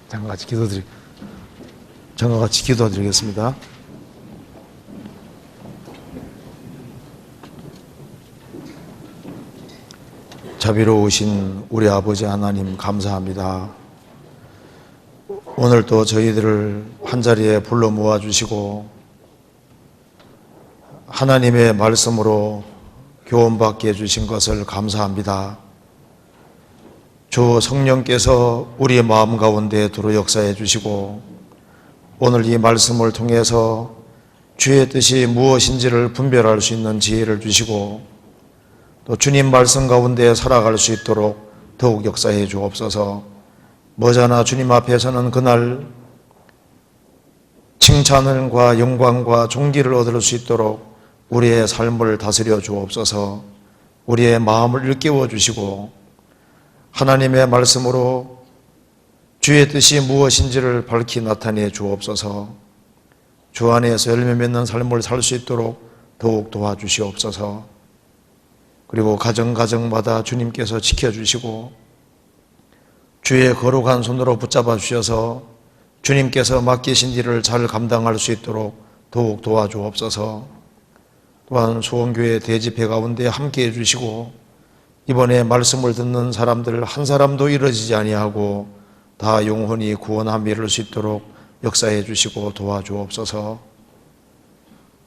잠깐 같이 기도드리겠습니다. 자비로우신 우리 아버지 하나님 감사합니다. 오늘 또 저희들을 한자리에 불러 모아주시고 하나님의 말씀으로 교훈받게 해주신 것을 감사합니다. 주 성령께서 우리의 마음 가운데 들어 역사해 주시고 오늘 이 말씀을 통해서 주의 뜻이 무엇인지를 분별할 수 있는 지혜를 주시고 또 주님 말씀 가운데 살아갈 수 있도록 더욱 역사해 주옵소서. 머지않아 주님 앞에서는 그날 칭찬과 영광과 존귀를 얻을 수 있도록 우리의 삶을 다스려 주옵소서. 우리의 마음을 일깨워 주시고 하나님의 말씀으로 주의 뜻이 무엇인지를 밝히 나타내 주옵소서. 주 안에서 열매 맺는 삶을 살 수 있도록 더욱 도와주시옵소서. 그리고 가정마다 주님께서 지켜주시고 주의 거룩한 손으로 붙잡아 주셔서 주님께서 맡기신 일을 잘 감당할 수 있도록 더욱 도와주옵소서. 또한 수원교회 대집회 가운데 함께해 주시고 이번에 말씀을 듣는 사람들 한 사람도 이루어지지 아니하고 다 영혼이 구원함에 이를 수 있도록 역사해 주시고 도와주옵소서.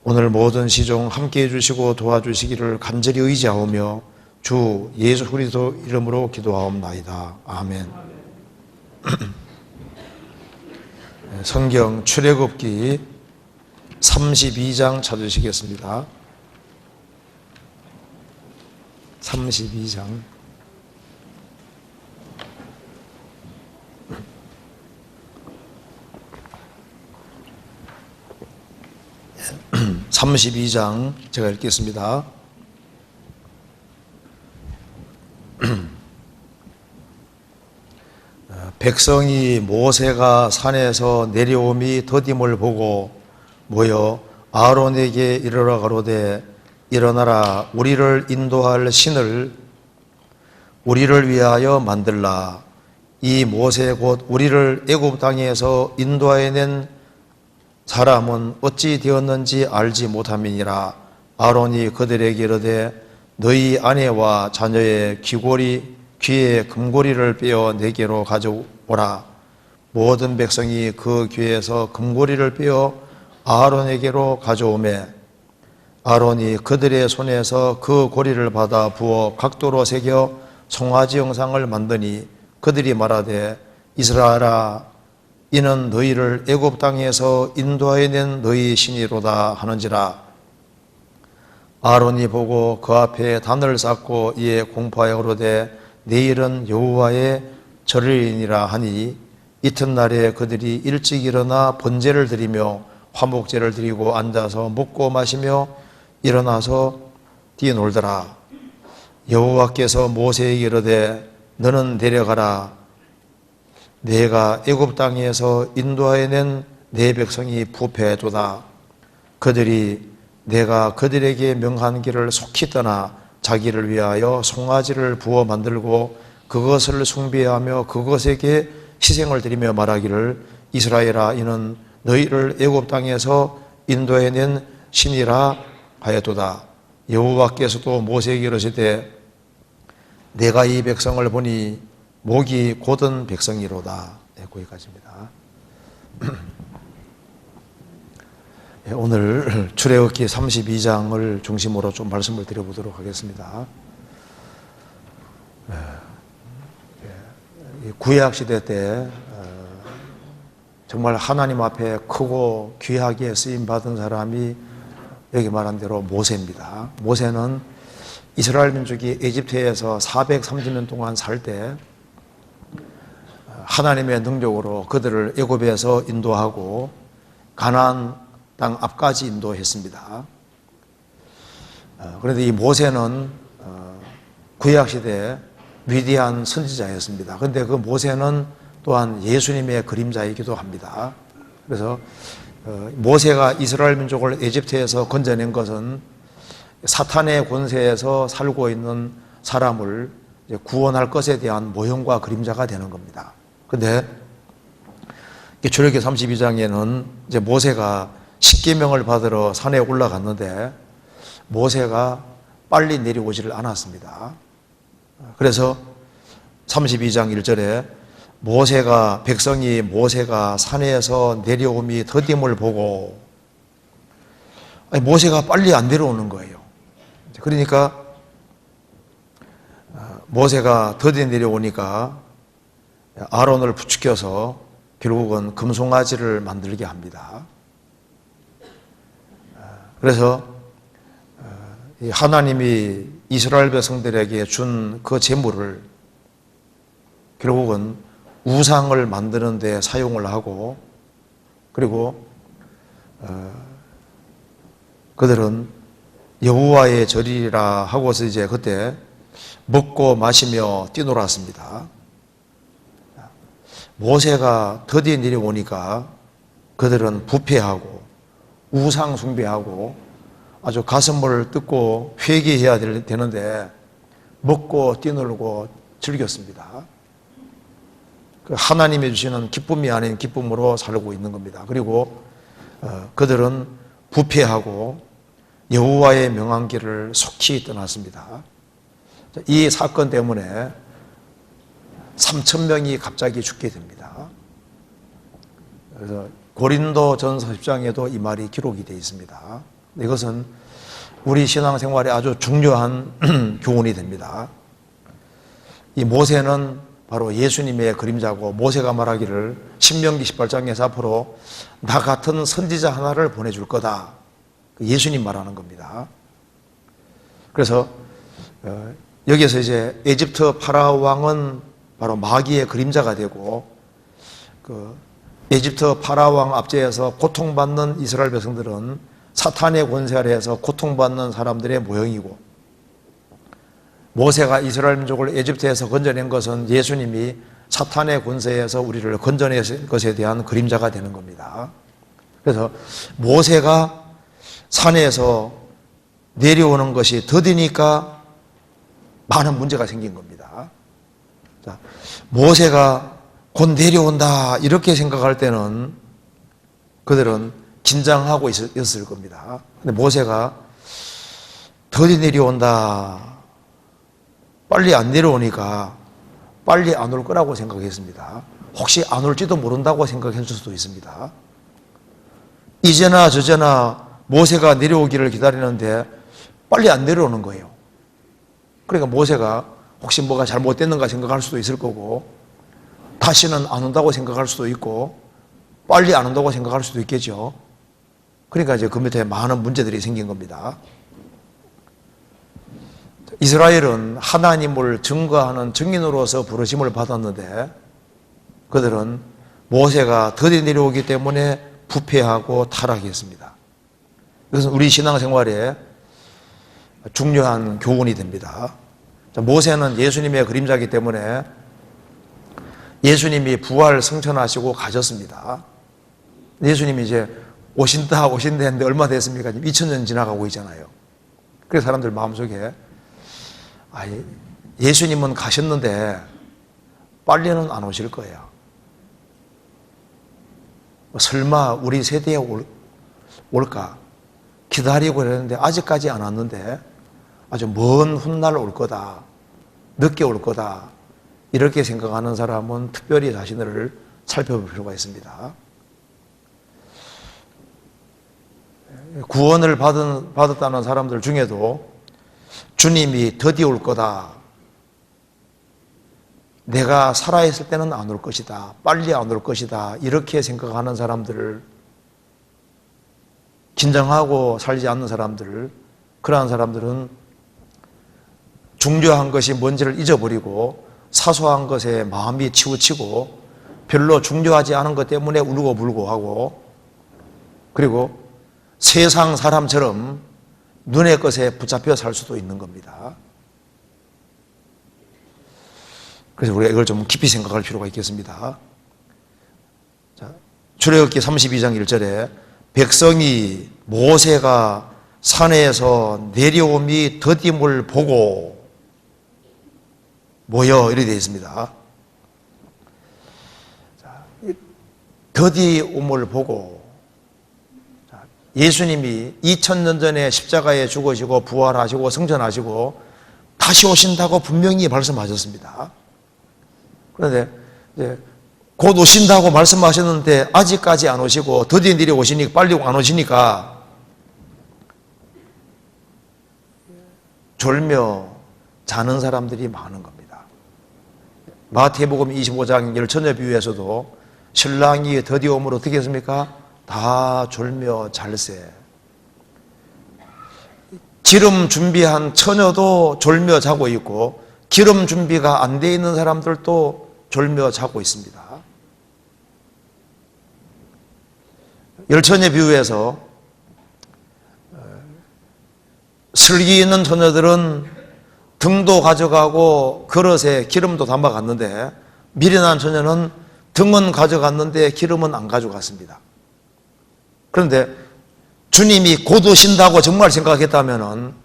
오늘 모든 시종 함께해 주시고 도와주시기를 간절히 의지하오며 주 예수 그리스도 이름으로 기도하옵나이다. 아멘. 성경 출애굽기 32장 찾으시겠습니다. 32장 32장 제가 읽겠습니다. 백성이 모세가 산에서 내려옴이 더딤을 보고 모여 아론에게 이르러 가로되 일어나라 우리를 인도할 신을 우리를 위하여 만들라. 이 모세 곧 우리를 애굽 땅에서 인도하여 낸 사람은 어찌 되었는지 알지 못함이니라. 아론이 그들에게 이르되 너희 아내와 자녀의 귀에 금고리를 빼어 내게로 가져오라. 모든 백성이 그 귀에서 금고리를 빼어 아론에게로 가져오매 아론이 그들의 손에서 그 고리를 받아 부어 각도로 새겨 송아지 형상을 만드니 그들이 말하되 이스라엘아 이는 너희를 애굽 땅에서 인도하여 낸 너희 신이로다 하는지라. 아론이 보고 그 앞에 단을 쌓고 이에 공포하여 그러되 내일은 여호와의 절일이니라 하니 이튿날에 그들이 일찍 일어나 번제를 드리며 화목제를 드리고 앉아서 먹고 마시며 일어나서 뛰놀더라. 여호와께서 모세에게 이르되 너는 내려가라. 내가 애굽 땅에서 인도하여 낸 내 백성이 부패도다. 그들이 내가 그들에게 명한 길을 속히 떠나 자기를 위하여 송아지를 부어 만들고 그것을 숭배하며 그것에게 희생을 드리며 말하기를 이스라엘아 이는 너희를 애굽 땅에서 인도해 낸 신이라 하였도다. 여호와께서도 모세에게 이르시되 내가 이 백성을 보니 목이 곧은 백성이로다. 네, 거기까지입니다. 오늘 출애굽기 32장을 중심으로 좀 말씀을 드려보도록 하겠습니다. 구약시대 때 정말 하나님 앞에 크고 귀하게 쓰임받은 사람이 여기 말한 대로 모세입니다. 모세는 이스라엘 민족이 에집트에서 430년 동안 살 때 하나님의 능력으로 그들을 애굽에서 인도하고 가나안 땅 앞까지 인도했습니다. 그런데 이 모세는 구약시대에 위대한 선지자였습니다. 그런데 그 모세는 또한 예수님의 그림자이기도 합니다. 그래서 모세가 이스라엘 민족을 에집트에서 건져낸 것은 사탄의 권세에서 살고 있는 사람을 구원할 것에 대한 모형과 그림자가 되는 겁니다. 그런데 출애굽기 32장에는 이제 모세가 십계명을 받으러 산에 올라갔는데 모세가 빨리 내려오지를 않았습니다. 그래서 32장 1절에 백성이 모세가 산에서 내려옴이 더딤을 보고, 모세가 빨리 안 내려오는 거예요. 그러니까 모세가 더디 내려오니까 아론을 부추겨서 결국은 금송아지를 만들게 합니다. 그래서 하나님이 이스라엘 백성들에게 준 그 제물을 결국은 우상을 만드는 데 사용을 하고, 그리고 그들은 여호와의 절이라 하고서 이제 그때 먹고 마시며 뛰놀았습니다. 모세가 드디어 내려오니까 그들은 부패하고 우상 숭배하고 아주 가슴을 뜯고 회개해야 되는데 먹고 뛰놀고 즐겼습니다. 하나님이 주시는 기쁨이 아닌 기쁨으로 살고 있는 겁니다. 그리고 그들은 부패하고 여호와의 명한 길을 속히 떠났습니다. 이 사건 때문에 3,000명이 갑자기 죽게 됩니다. 그래서 고린도전서 10장에도 이 말이 기록이 되어 있습니다. 이것은 우리 신앙생활에 아주 중요한 교훈이 됩니다. 이 모세는 바로 예수님의 그림자고, 모세가 말하기를 신명기 18장에서 앞으로 나 같은 선지자 하나를 보내줄 거다, 예수님 말하는 겁니다. 그래서 여기서 이제 에집트 파라오 왕은 바로 마귀의 그림자가 되고, 에집트 파라오 왕 압제에서 고통받는 이스라엘 백성들은 사탄의 권세 아래에서 고통받는 사람들의 모형이고, 모세가 이스라엘 민족을 에집트에서 건져낸 것은 예수님이 사탄의 권세에서 우리를 건져낸 것에 대한 그림자가 되는 겁니다. 그래서 모세가 산에서 내려오는 것이 더디니까 많은 문제가 생긴 겁니다. 자, 모세가 곧 내려온다 이렇게 생각할 때는 그들은 긴장하고 있었을 겁니다. 근데 모세가 더디 내려온다, 빨리 안 내려오니까 빨리 안 올 거라고 생각했습니다. 혹시 안 올지도 모른다고 생각했을 수도 있습니다. 이제나 저제나 모세가 내려오기를 기다리는데 빨리 안 내려오는 거예요. 그러니까 모세가 혹시 뭐가 잘못됐는가 생각할 수도 있을 거고, 다시는 안 온다고 생각할 수도 있고, 빨리 안 온다고 생각할 수도 있겠죠. 그러니까 이제 그 밑에 많은 문제들이 생긴 겁니다. 이스라엘은 하나님을 증거하는 증인으로서 부르심을 받았는데 그들은 모세가 더디 내려오기 때문에 부패하고 타락했습니다. 이것은 우리 신앙생활에 중요한 교훈이 됩니다. 모세는 예수님의 그림자이기 때문에 예수님이 부활 승천하시고 가셨습니다. 예수님이 이제 오신다 했는데 얼마 됐습니까? 지금 2000년 지나가고 있잖아요. 그래서 사람들 마음속에 예수님은 가셨는데 빨리는 안 오실 거예요. 설마 우리 세대에 올까? 기다리고 그랬는데 아직까지 안 왔는데 아주 먼 훗날 올 거다, 늦게 올 거다, 이렇게 생각하는 사람은 특별히 자신을 살펴볼 필요가 있습니다. 구원을 받았다는 사람들 중에도 주님이 더디 올 거다, 내가 살아있을 때는 안 올 것이다, 빨리 안 올 것이다, 이렇게 생각하는 사람들을, 긴장하고 살지 않는 사람들, 그러한 사람들은 중요한 것이 뭔지를 잊어버리고 사소한 것에 마음이 치우치고 별로 중요하지 않은 것 때문에 울고 불고 하고, 그리고 세상 사람처럼 눈의 것에 붙잡혀 살 수도 있는 겁니다. 그래서 우리가 이걸 좀 깊이 생각할 필요가 있겠습니다. 자, 출애굽기 32장 1절에 백성이 모세가 산에서 내려옴이 더딤을 보고 모여, 이렇게 되어 있습니다. 더디움을 보고 예수님이 2000년 전에 십자가에 죽으시고 부활하시고 승천하시고 다시 오신다고 분명히 말씀하셨습니다. 그런데 곧 오신다고 말씀하셨는데 아직까지 안 오시고 더디 내려 오시니까 빨리 안 오시니까 졸며 자는 사람들이 많은 겁니다. 마태복음 25장 열처녀 비유에서도 신랑이 더디옴으로 어떻게 했습니까? 다 졸며 잘세. 기름 준비한 처녀도 졸며 자고 있고 기름 준비가 안 돼 있는 사람들도 졸며 자고 있습니다. 열처녀 비유에서 슬기 있는 처녀들은 등도 가져가고 그릇에 기름도 담아갔는데 미련한 처녀는 등은 가져갔는데 기름은 안 가져갔습니다. 그런데 주님이 곧 오신다고 정말 생각했다면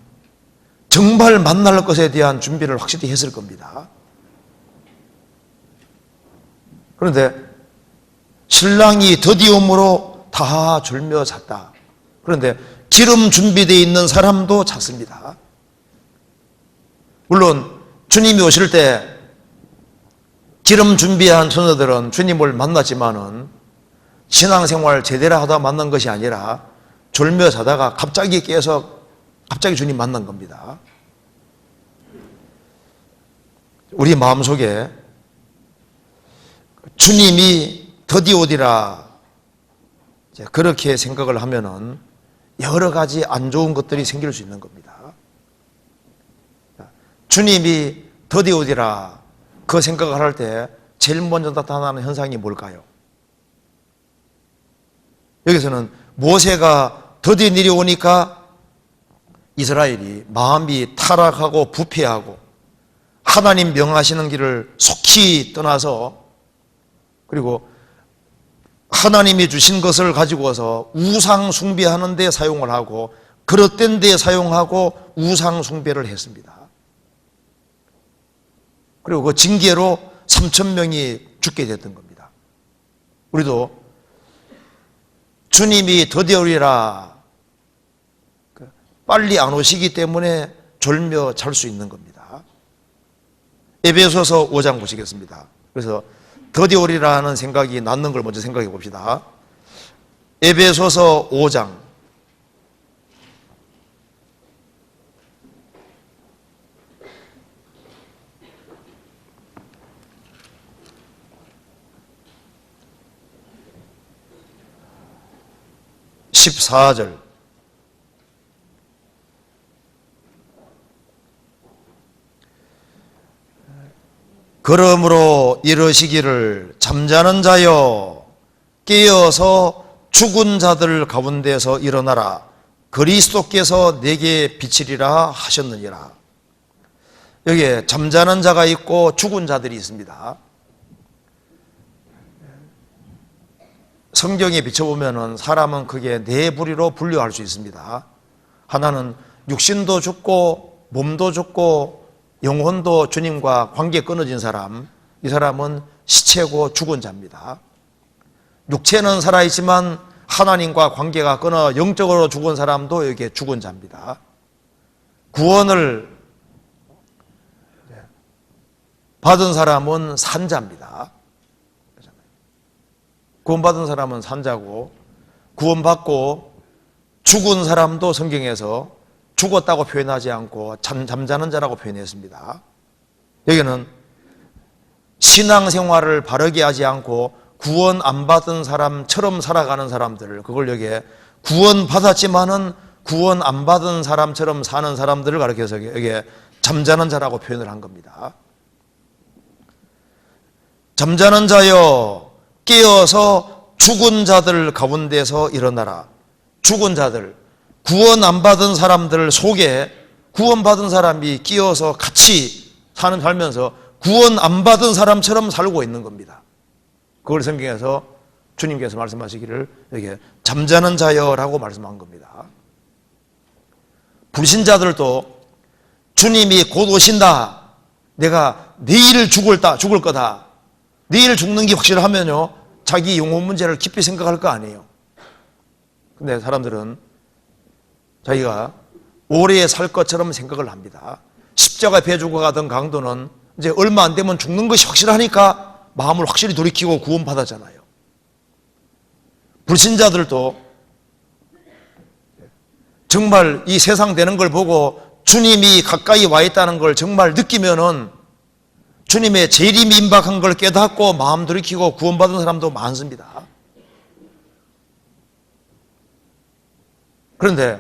정말 만날 것에 대한 준비를 확실히 했을 겁니다. 그런데 신랑이 더디움으로 다 졸며 잤다. 그런데 기름 준비되어 있는 사람도 잤습니다. 물론 주님이 오실 때 기름 준비한 처녀들은 주님을 만났지만은 신앙생활 제대로 하다 만난 것이 아니라 졸며 자다가 갑자기 깨서 갑자기 주님 만난 겁니다. 우리 마음속에 주님이 더디오리라 그렇게 생각을 하면은 여러 가지 안 좋은 것들이 생길 수 있는 겁니다. 주님이 더디오리라 그 생각을 할 때 제일 먼저 나타나는 현상이 뭘까요? 여기서는 모세가 더디 내려오니까 이스라엘이 마음이 타락하고 부패하고 하나님 명하시는 길을 속히 떠나서 그리고 하나님이 주신 것을 가지고서 우상 숭배하는 데 사용을 하고 그릇된 데 사용하고 우상 숭배를 했습니다. 그리고 그 징계로 3,000명이 죽게 됐던 겁니다. 우리도 주님이 더디오리라 빨리 안 오시기 때문에 졸며 잘 수 있는 겁니다. 에베소서 5장 보시겠습니다. 그래서 더디오리라는 생각이 낳는 걸 먼저 생각해 봅시다. 에베소서 5장 14절 그러므로 이러시기를 잠자는 자여 깨어서 죽은 자들 가운데서 일어나라 그리스도께서 내게 비치리라 하셨느니라. 여기에 잠자는 자가 있고 죽은 자들이 있습니다. 성경에 비춰보면 사람은 크게 네 부류로 분류할 수 있습니다. 하나는 육신도 죽고 몸도 죽고 영혼도 주님과 관계 끊어진 사람, 이 사람은 시체고 죽은 자입니다. 육체는 살아있지만 하나님과 관계가 끊어 영적으로 죽은 사람도 여기에 죽은 자입니다. 구원을 받은 사람은 산자입니다. 구원받은 사람은 산자고 구원받고 죽은 사람도 성경에서 죽었다고 표현하지 않고 잠자는 자라고 표현했습니다. 여기는 신앙생활을 바르게 하지 않고 구원 안 받은 사람처럼 살아가는 사람들을 그걸 여기에 구원받았지만은 구원 안 받은 사람처럼 사는 사람들을 가리켜서 여기에 잠자는 자라고 표현을 한 겁니다. 잠자는 자여 깨어서 죽은 자들 가운데서 일어나라. 죽은 자들, 구원 안 받은 사람들 속에 구원받은 사람이 끼어서 같이 살면서 구원 안 받은 사람처럼 살고 있는 겁니다. 그걸 성경에서 주님께서 말씀하시기를 여기에 잠자는 자여라고 말씀한 겁니다. 불신자들도 주님이 곧 오신다. 내가 내일 죽을 거다. 내일 죽는 게 확실하면요 자기 영혼 문제를 깊이 생각할 거 아니에요. 근데 사람들은 자기가 오래 살 것처럼 생각을 합니다. 십자가 배주고 가던 강도는 이제 얼마 안 되면 죽는 것이 확실하니까 마음을 확실히 돌이키고 구원받았잖아요. 불신자들도 정말 이 세상 되는 걸 보고 주님이 가까이 와 있다는 걸 정말 느끼면은 주님의 재림이 임박한 걸 깨닫고 마음 돌이키고 구원받은 사람도 많습니다. 그런데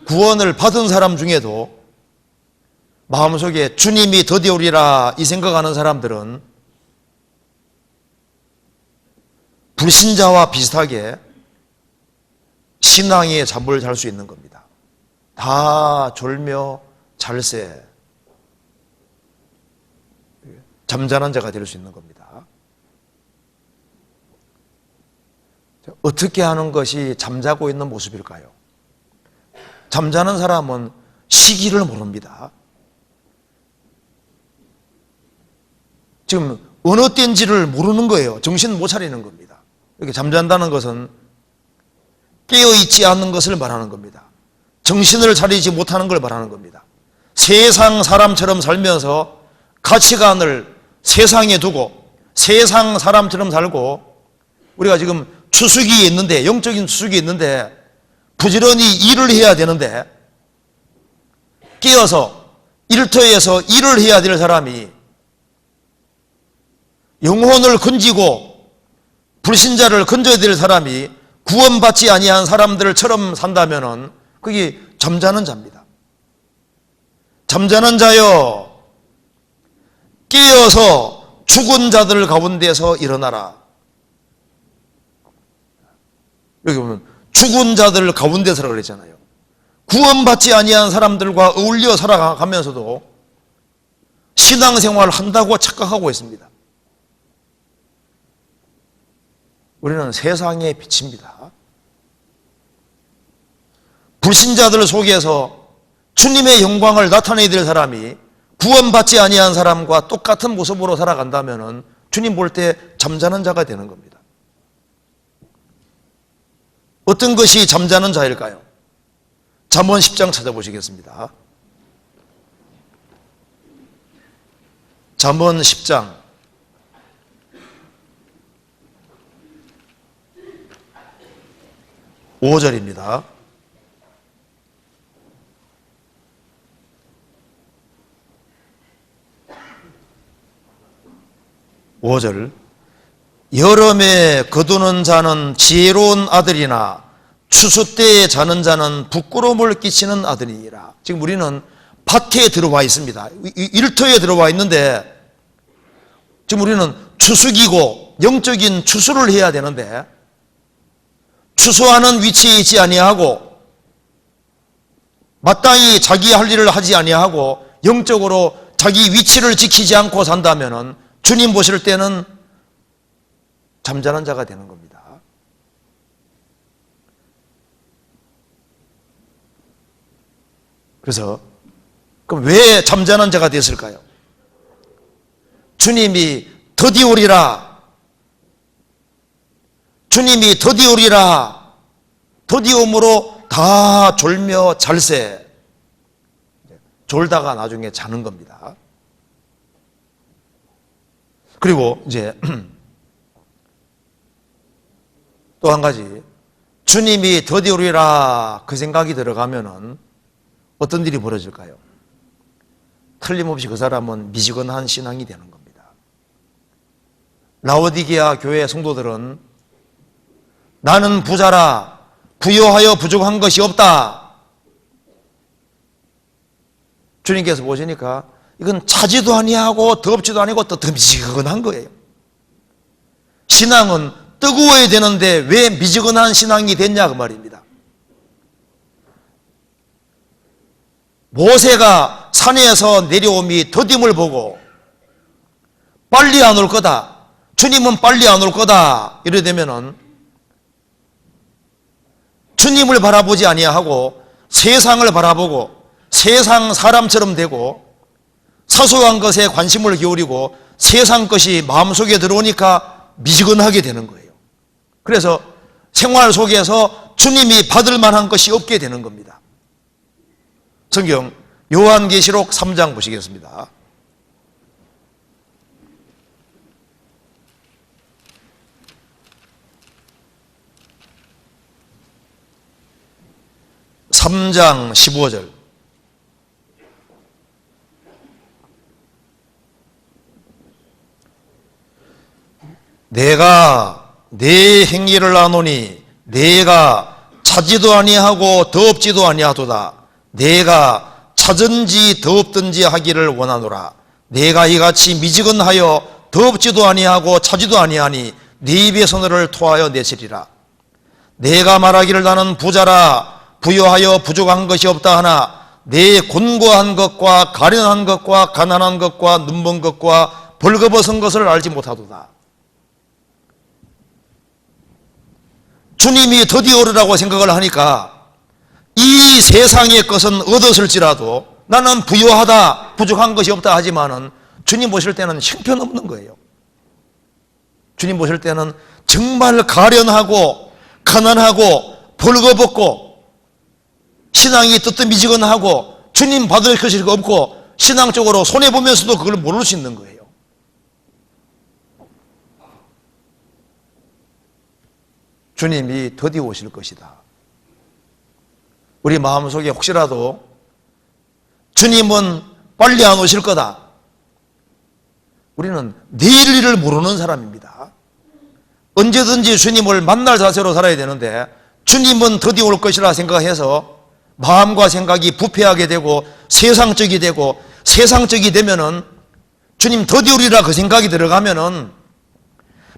구원을 받은 사람 중에도 마음속에 주님이 드디어 오리라 이 생각하는 사람들은 불신자와 비슷하게 신앙의 잠을 잘 수 있는 겁니다. 다 졸며 잘새 잠자는 자가 될 수 있는 겁니다. 어떻게 하는 것이 잠자고 있는 모습일까요? 잠자는 사람은 시기를 모릅니다. 지금 어느 때인지를 모르는 거예요. 정신 못 차리는 겁니다. 이렇게 잠잔다는 것은 깨어있지 않는 것을 말하는 겁니다. 정신을 차리지 못하는 걸 말하는 겁니다. 세상 사람처럼 살면서 가치관을 세상에 두고 세상 사람처럼 살고 우리가 지금 추수기에 있는데 영적인 추수기에 있는데 부지런히 일을 해야 되는데 깨어서 일터에서 일을 해야 될 사람이 영혼을 건지고 불신자를 건져야 될 사람이 구원받지 아니한 사람들처럼 산다면은 그게 잠자는 자입니다. 잠자는 자여 깨어서 죽은 자들 가운데서 일어나라. 여기 보면 죽은 자들 가운데서라 그랬잖아요. 구원받지 아니한 사람들과 어울려 살아가면서도 신앙생활을 한다고 착각하고 있습니다. 우리는 세상의 빛입니다. 불신자들 속에서 주님의 영광을 나타내야 될 사람이 구원받지 아니한 사람과 똑같은 모습으로 살아간다면 주님 볼 때 잠자는 자가 되는 겁니다. 어떤 것이 잠자는 자일까요? 잠언 10장 찾아보시겠습니다. 잠언 10장 5절입니다. 5절 여름에 거두는 자는 지혜로운 아들이나 추수 때에 자는 자는 부끄러움을 끼치는 아들이니라. 지금 우리는 밭에 들어와 있습니다. 일터에 들어와 있는데 지금 우리는 추수기고 영적인 추수를 해야 되는데 추수하는 위치에 있지 아니하고 마땅히 자기 할 일을 하지 아니하고 영적으로 자기 위치를 지키지 않고 산다면은 주님 보실 때는 잠자는 자가 되는 겁니다. 그래서 그럼 왜 잠자는 자가 됐을까요? 주님이 더디 오리라. 주님이 더디 오리라. 더디 오므로 다 졸며 잘새. 졸다가 나중에 자는 겁니다. 그리고 이제 또 한 가지, 주님이 더디 오리라 그 생각이 들어가면은 어떤 일이 벌어질까요? 틀림없이 그 사람은 미지근한 신앙이 되는 겁니다. 라오디게아 교회 성도들은 나는 부자라 부요하여 부족한 것이 없다. 주님께서 보시니까 이건 차지도 아니하고 덥지도 아니고 또 미지근한 거예요. 신앙은 뜨거워야 되는데 왜 미지근한 신앙이 됐냐 그 말입니다. 모세가 산에서 내려옴이 더딤을 보고 빨리 안 올 거다. 주님은 빨리 안 올 거다. 이래 되면은 주님을 바라보지 아니하고 세상을 바라보고 세상 사람처럼 되고 사소한 것에 관심을 기울이고 세상 것이 마음속에 들어오니까 미지근하게 되는 거예요. 그래서 생활 속에서 주님이 받을 만한 것이 없게 되는 겁니다. 성경 요한계시록 3장 보시겠습니다. (3장) 15절. 내가 내 행위를 아노니 내가 차지도 아니하고 더없지도 아니하도다. 내가 차든지 더없든지 하기를 원하노라. 내가 이같이 미지근하여 더없지도 아니하고 차지도 아니하니 네 입의 선을 토하여 내치리라. 내가 말하기를 나는 부자라 부여하여 부족한 것이 없다 하나 내 곤고한 것과 가련한 것과 가난한 것과 눈먼 것과 벌거벗은 것을 알지 못하도다. 주님이 드디어 오르라고 생각을 하니까 이 세상의 것은 얻었을지라도 나는 부유하다 부족한 것이 없다 하지만은 주님 보실 때는 형편없는 거예요. 주님 보실 때는 정말 가련하고 가난하고 벌거벗고 신앙이 뜨뜻미지근하고 주님 받을 것이 없고 신앙적으로 손해보면서도 그걸 모를 수 있는 거예요. 주님이 드디어 오실 것이다. 우리 마음속에 혹시라도 주님은 빨리 안 오실 거다. 우리는 내일 일을 모르는 사람입니다. 언제든지 주님을 만날 자세로 살아야 되는데 주님은 드디어 올 것이라 생각해서 마음과 생각이 부패하게 되고 세상적이 되고 세상적이 되면은 주님 드디어 오리라 그 생각이 들어가면은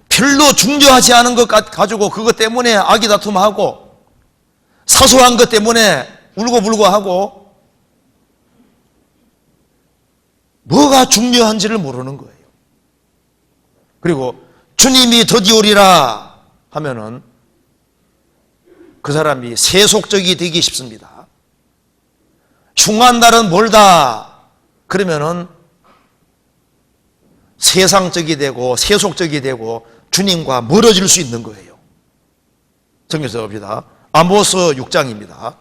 별로 중요하지 않은 것 가지고 그것 때문에 아기다툼하고 사소한 것 때문에 울고불고 하고 뭐가 중요한지를 모르는 거예요. 그리고 주님이 드디어 오리라 하면은 그 사람이 세속적이 되기 쉽습니다. 흉한 날은 멀다 그러면은 세상적이 되고 세속적이 되고 주님과 멀어질 수 있는 거예요. 성경에서 봅시다. 아모스 6장입니다.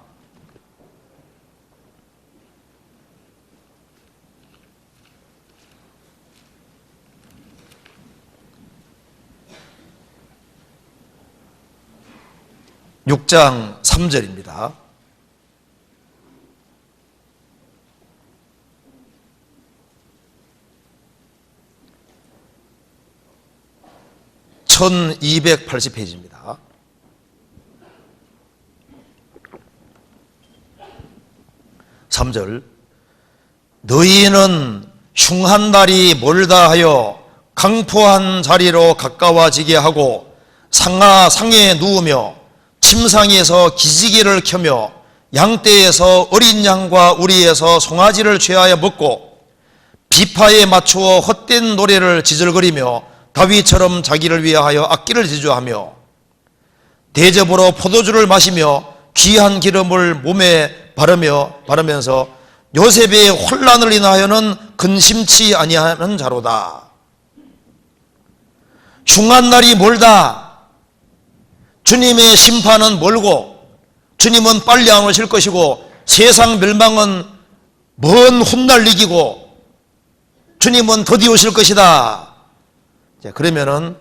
(6장) 3절입니다. (1280페이지입니다) 3절. 너희는 흉한 날이 멀다 하여 강포한 자리로 가까워지게 하고 상에 누우며 침상에서 기지개를 켜며 양떼에서 어린 양과 우리에서 송아지를 취하여 먹고 비파에 맞추어 헛된 노래를 지절거리며 다윗처럼 자기를 위하여 악기를 지주하며 대접으로 포도주를 마시며 귀한 기름을 몸에 바르면서 요셉의 혼란을 인하여는 근심치 아니하는 자로다. 흉한 날이 멀다. 주님의 심판은 멀고 주님은 빨리 안 오실 것이고 세상 멸망은 먼 훗날 이기고 주님은 드디어 오실 것이다. 그러면은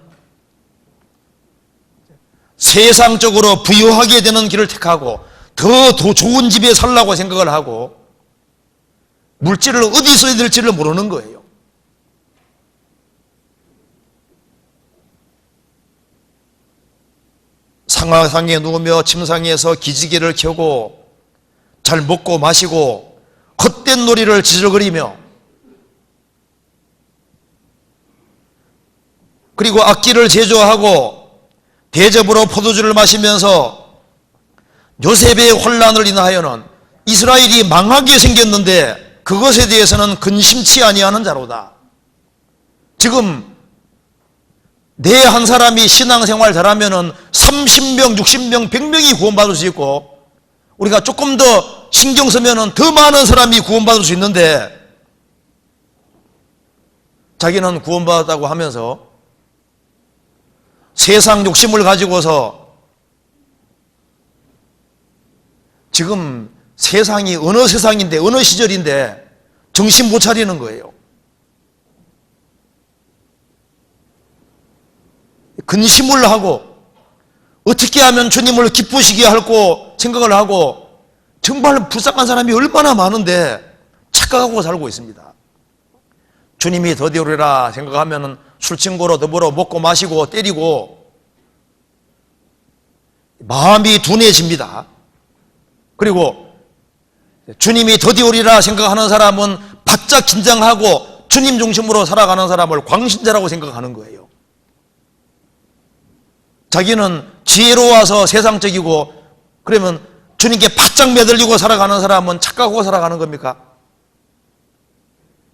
세상적으로 부유하게 되는 길을 택하고 더 좋은 집에 살라고 생각을 하고 물질을 어디 써야 될지를 모르는 거예요. 상하상에 누우며 침상에서 기지개를 켜고 잘 먹고 마시고 헛된 놀이를 지저거리며 그리고 악기를 제조하고 대접으로 포도주를 마시면서 요셉의 혼란을 인하여는 이스라엘이 망하게 생겼는데 그것에 대해서는 근심치 아니하는 자로다. 지금 내 한 사람이 신앙생활 잘하면은 30명, 60명, 100명이 구원받을 수 있고 우리가 조금 더 신경 쓰면은 더 많은 사람이 구원받을 수 있는데 자기는 구원받았다고 하면서 세상 욕심을 가지고서 지금 세상이 어느 세상인데 어느 시절인데 정신 못 차리는 거예요. 근심을 하고 어떻게 하면 주님을 기쁘시게 할고 생각을 하고 정말 불쌍한 사람이 얼마나 많은데 착각하고 살고 있습니다. 주님이 더디오리라 생각하면 술친구로 더불어 먹고 마시고 때리고 마음이 둔해집니다. 그리고 주님이 더디오리라 생각하는 사람은 바짝 긴장하고 주님 중심으로 살아가는 사람을 광신자라고 생각하는 거예요. 자기는 지혜로워서 세상적이고 그러면 주님께 바짝 매달리고 살아가는 사람은 착각하고 살아가는 겁니까?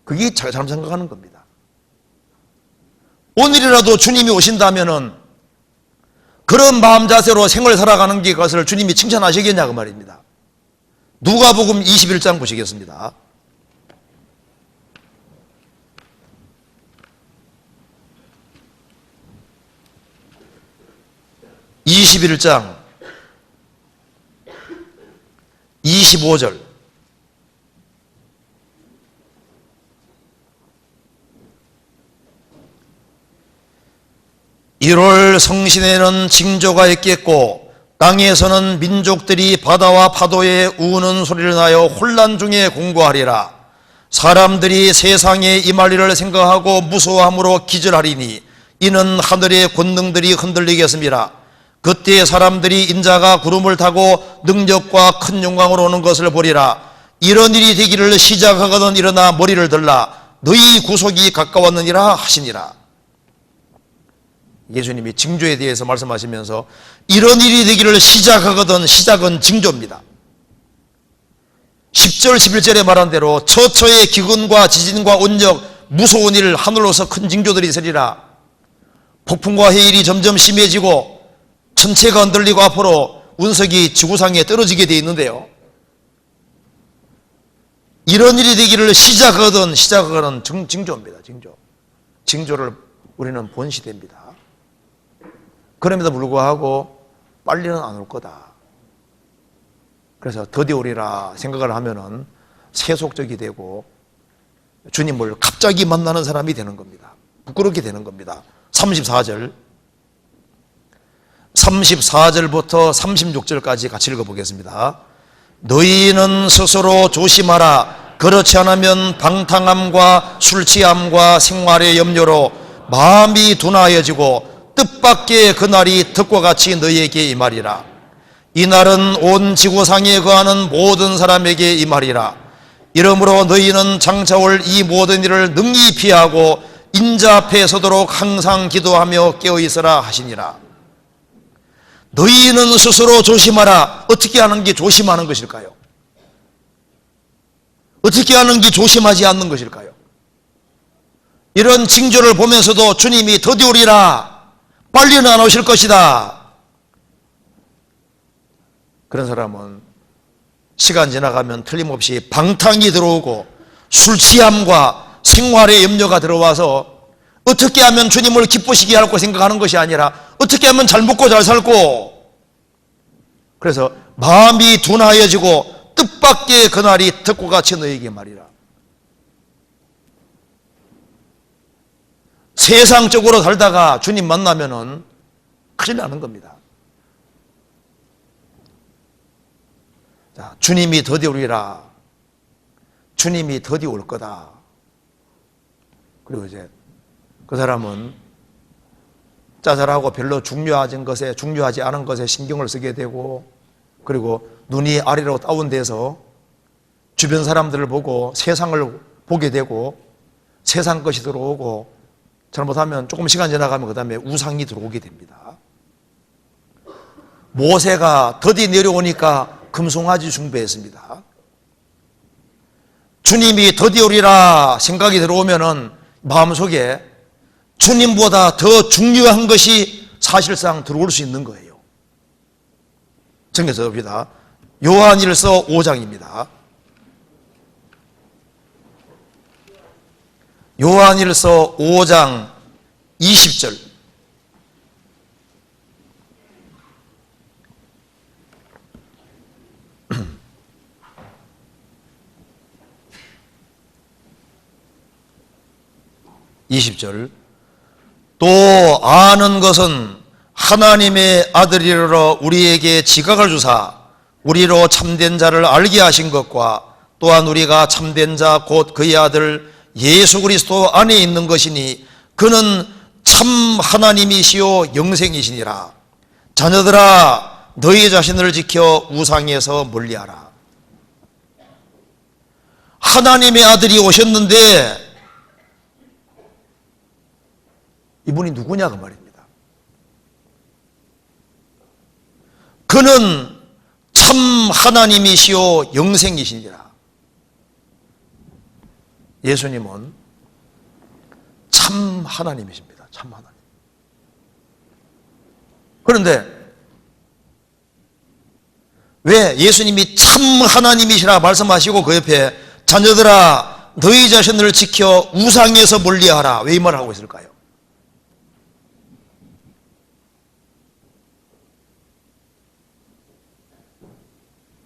그게 잘못 생각하는 겁니다. 오늘이라도 주님이 오신다면은 그런 마음 자세로 생을 살아가는 게 그것을 주님이 칭찬하시겠냐 그 말입니다. 누가복음 21장 보시겠습니다. 21장 25절. (1월) 성신에는 징조가 있겠고 땅에서는 민족들이 바다와 파도에 우는 소리를 나여 혼란 중에 공고하리라. 사람들이 세상에 임할 일을 생각하고 무서워함으로 기절하리니 이는 하늘의 권능들이 흔들리겠습니다. 그때 사람들이 인자가 구름을 타고 능력과 큰 영광으로 오는 것을 보리라. 이런 일이 되기를 시작하거든 일어나 머리를 들라. 너희 구속이 가까웠느니라 하시니라. 예수님이 징조에 대해서 말씀하시면서 이런 일이 되기를 시작하거든, 시작은 징조입니다. 10절 11절에 말한 대로 처처의 기근과 지진과 온역 무서운 일 하늘로서 큰 징조들이 있으리라. 폭풍과 해일이 점점 심해지고 천체가 흔들리고 앞으로 운석이 지구상에 떨어지게 되어 있는데요. 이런 일이 되기를 시작하거든 징조입니다. 징조를 우리는 본 시대입니다. 그럼에도 불구하고 빨리는 안 올 거다. 그래서 더디 오리라 생각을 하면은 세속적이 되고 주님을 갑자기 만나는 사람이 되는 겁니다. 부끄럽게 되는 겁니다. 34절부터 36절까지 같이 읽어보겠습니다. 너희는 스스로 조심하라. 그렇지 않으면 방탕함과 술취함과 생활의 염려로 마음이 둔하여지고 뜻밖의 그날이 덕과 같이 너희에게 임하리라. 이날은 온 지구상에 거하는 모든 사람에게 임하리라. 이러므로 너희는 장차 올 이 모든 일을 능히 피하고 인자 앞에 서도록 항상 기도하며 깨어있으라 하시니라. 너희는 스스로 조심하라. 어떻게 하는 게 조심하는 것일까요? 어떻게 하는 게 조심하지 않는 것일까요? 이런 징조를 보면서도 주님이 더디 오리라, 빨리는 안 오실 것이다, 그런 사람은 시간 지나가면 틀림없이 방탕이 들어오고 술 취함과 생활의 염려가 들어와서 어떻게 하면 주님을 기쁘시게 할고 생각하는 것이 아니라 어떻게 하면 잘 먹고 잘 살고, 그래서 마음이 둔하여지고 뜻밖의 그날이 덕과 같이 너에게 말이라. 세상적으로 살다가 주님 만나면은 큰일 나는 겁니다. 자, 주님이 더디 오리라. 주님이 더디 올 거다. 그리고 이제 그 사람은 짜잘하고 별로 중요하지 않은 것에 신경을 쓰게 되고, 그리고 눈이 아래로 다운돼서 주변 사람들을 보고 세상을 보게 되고 세상 것이 들어오고, 잘못하면 조금 시간 지나가면 그 다음에 우상이 들어오게 됩니다. 모세가 더디 내려오니까 금송아지 숭배했습니다. 주님이 더디 오리라 생각이 들어오면은 마음속에 주님보다 더 중요한 것이 사실상 들어올 수 있는 거예요. 정해서 봅시다. 요한일서 5장입니다. 요한일서 5장 20절. 20절 또 아는 것은 하나님의 아들이러 우리에게 지각을 주사 우리로 참된 자를 알게 하신 것과 또한 우리가 참된 자 곧 그의 아들 예수 그리스도 안에 있는 것이니 그는 참 하나님이시요 영생이시니라. 자녀들아 너희 자신을 지켜 우상에서 멀리하라. 하나님의 아들이 오셨는데 이분이 누구냐 그 말입니다. 그는 참 하나님이시요 영생이시니라. 예수님은 참 하나님이십니다. 참 하나님. 그런데 왜 예수님이 참 하나님이시라 말씀하시고 그 옆에 자녀들아 너희 자신을 지켜 우상에서 멀리하라 왜 이 말을 하고 있을까요?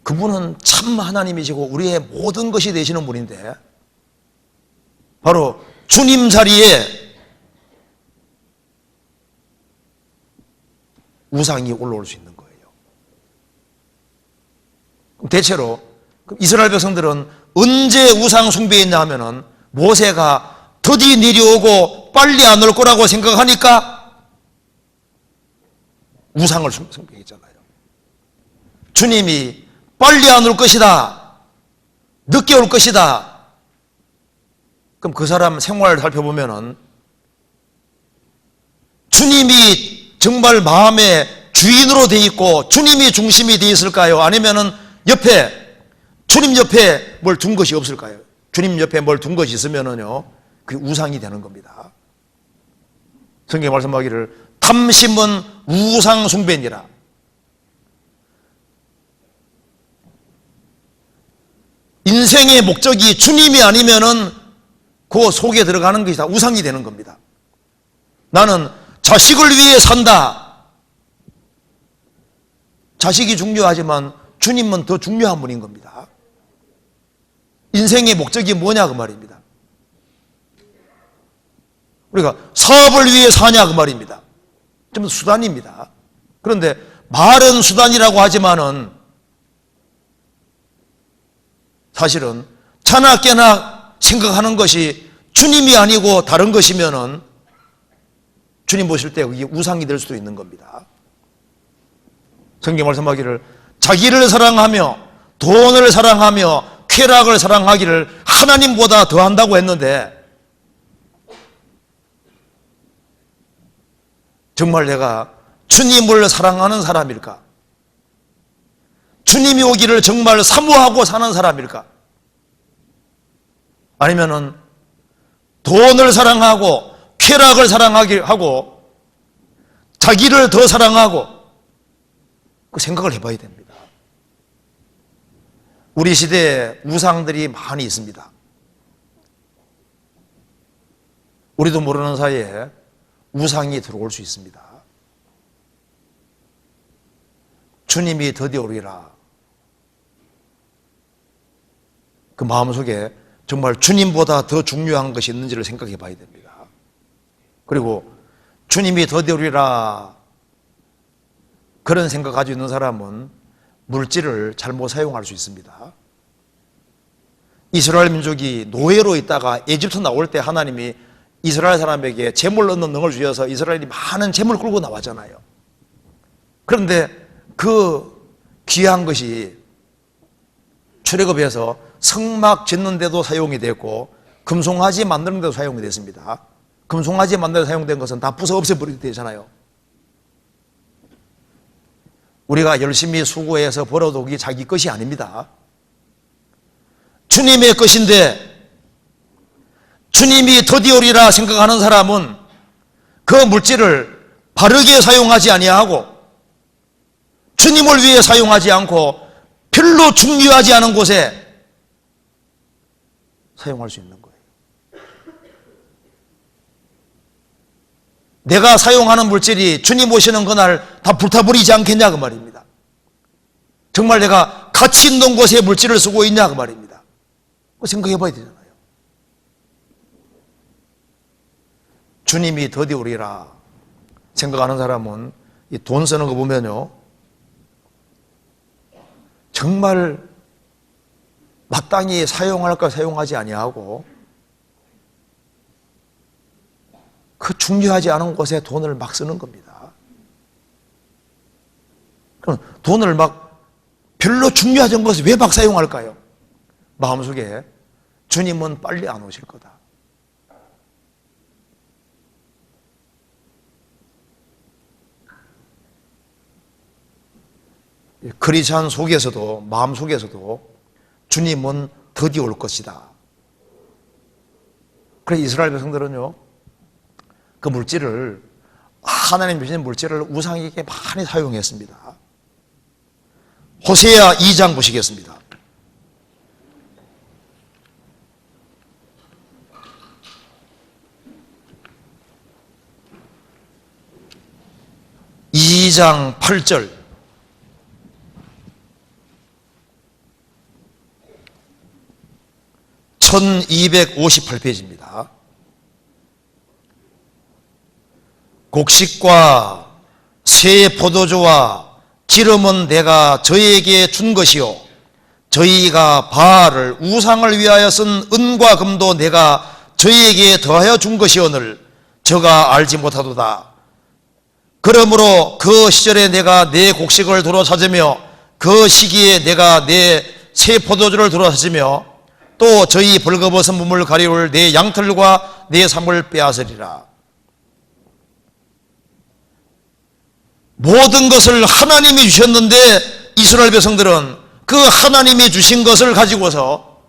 그분은 참 하나님이시고 우리의 모든 것이 되시는 분인데 바로 주님 자리에 우상이 올라올 수 있는 거예요. 그럼 대체로 이스라엘 백성들은 언제 우상 숭배했냐 하면은 모세가 드디 내려오고 빨리 안 올 거라고 생각하니까 우상을 숭배했잖아요. 주님이 빨리 안 올 것이다, 늦게 올 것이다. 그럼 그 사람 생활을 살펴보면은 주님이 정말 마음의 주인으로 돼 있고 주님이 중심이 돼 있을까요? 아니면은 주님 옆에 뭘 둔 것이 없을까요? 주님 옆에 뭘 둔 것이 있으면은요, 그게 우상이 되는 겁니다. 성경에 말씀하기를 탐심은 우상 숭배니라. 인생의 목적이 주님이 아니면은 그 속에 들어가는 것이 다 우상이 되는 겁니다. 나는 자식을 위해 산다. 자식이 중요하지만 주님은 더 중요한 분인 겁니다. 인생의 목적이 뭐냐 그 말입니다. 우리가 사업을 위해 사냐 그 말입니다. 좀 수단입니다. 그런데 말은 수단이라고 하지만은 사실은 차나 깨나 생각하는 것이 주님이 아니고 다른 것이면은 주님 보실 때 그게 우상이 될 수도 있는 겁니다. 성경 말씀하기를 자기를 사랑하며 돈을 사랑하며 쾌락을 사랑하기를 하나님보다 더한다고 했는데 정말 내가 주님을 사랑하는 사람일까? 주님이 오기를 정말 사모하고 사는 사람일까? 아니면은 돈을 사랑하고 쾌락을 사랑하고 자기를 더 사랑하고 그 생각을 해봐야 됩니다. 우리 시대에 우상들이 많이 있습니다. 우리도 모르는 사이에 우상이 들어올 수 있습니다. 주님이 드디어 오리라. 그 마음속에 정말 주님보다 더 중요한 것이 있는지를 생각해 봐야 됩니다. 그리고 주님이 드디어 오리라 그런 생각 가지고 있는 사람은 물질을 잘못 사용할 수 있습니다. 이스라엘 민족이 노예로 있다가 에집트 나올 때 하나님이 이스라엘 사람에게 재물 얻는 능을 주셔서 이스라엘이 많은 재물을 끌고 나왔잖아요. 그런데 그 귀한 것이 출애굽에서 성막 짓는 데도 사용이 됐고 금송아지 만드는 데도 사용이 됐습니다. 금송아지 만드는 데 사용된 것은 다 부숴 없애버리게 되잖아요. 우리가 열심히 수고해서 벌어두기 자기 것이 아닙니다. 주님의 것인데 주님이 드디어 오리라 생각하는 사람은 그 물질을 바르게 사용하지 아니하고 주님을 위해 사용하지 않고 별로 중요하지 않은 곳에 사용할 수 있는 거예요. 내가 사용하는 물질이 주님 오시는 그날 다 불타버리지 않겠냐 그 말입니다. 정말 내가 가치 있는 곳에 물질을 쓰고 있냐 그 말입니다. 생각해 봐야 되잖아요. 주님이 더디오리라 생각하는 사람은 이 돈 쓰는 거 보면요, 정말 마땅히 사용할까 사용하지 아니하고 그 중요하지 않은 곳에 돈을 막 쓰는 겁니다. 그럼 돈을 막 별로 중요하지 않은 곳에 왜 막 사용할까요? 마음속에 주님은 빨리 안 오실 거다. 크리스찬 속에서도, 마음 속에서도 주님은 더디 올 것이다. 그래서 이스라엘 백성들은요, 그 물질을, 하나님 주신 물질을 우상에게 많이 사용했습니다. 호세아 2장 보시겠습니다. 이 장 8절. (1258페이지입니다) 곡식과 새 포도주와 기름은 내가 저희에게 준 것이요 저희가 바알을 우상을 위하여 쓴 은과 금도 내가 저희에게 더하여 준 것이오늘 저가 알지 못하도다. 그러므로 그 시절에 내가 내 곡식을 도로 찾으며 그 시기에 내가 내 새 포도주를 도로 찾으며 또 저희 벌거벗은 몸을 가리울 내 양털과 내 삶을 빼앗으리라. 모든 것을 하나님이 주셨는데 이스라엘 백성들은 그 하나님이 주신 것을 가지고서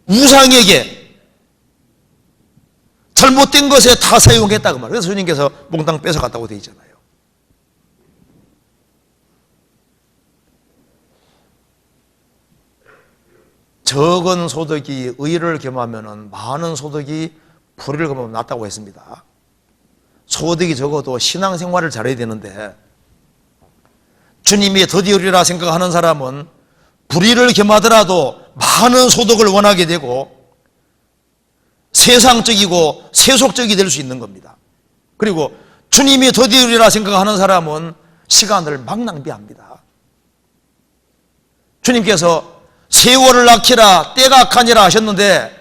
우상에게 잘못된 것에 다 사용했다고 말이에요. 그래서 주님께서 몽땅 뺏어갔다고 되어 있잖아요. 적은 소득이 의를 겸하면 많은 소득이 불의를 겸하면 낫다고 했습니다. 소득이 적어도 신앙생활을 잘해야 되는데 주님이 더디오리라 생각하는 사람은 불의를 겸하더라도 많은 소득을 원하게 되고 세상적이고 세속적이 될 수 있는 겁니다. 그리고 주님이 더디오리라 생각하는 사람은 시간을 막 낭비합니다. 주님께서 세월을 아끼라 때가 악하니라 하셨는데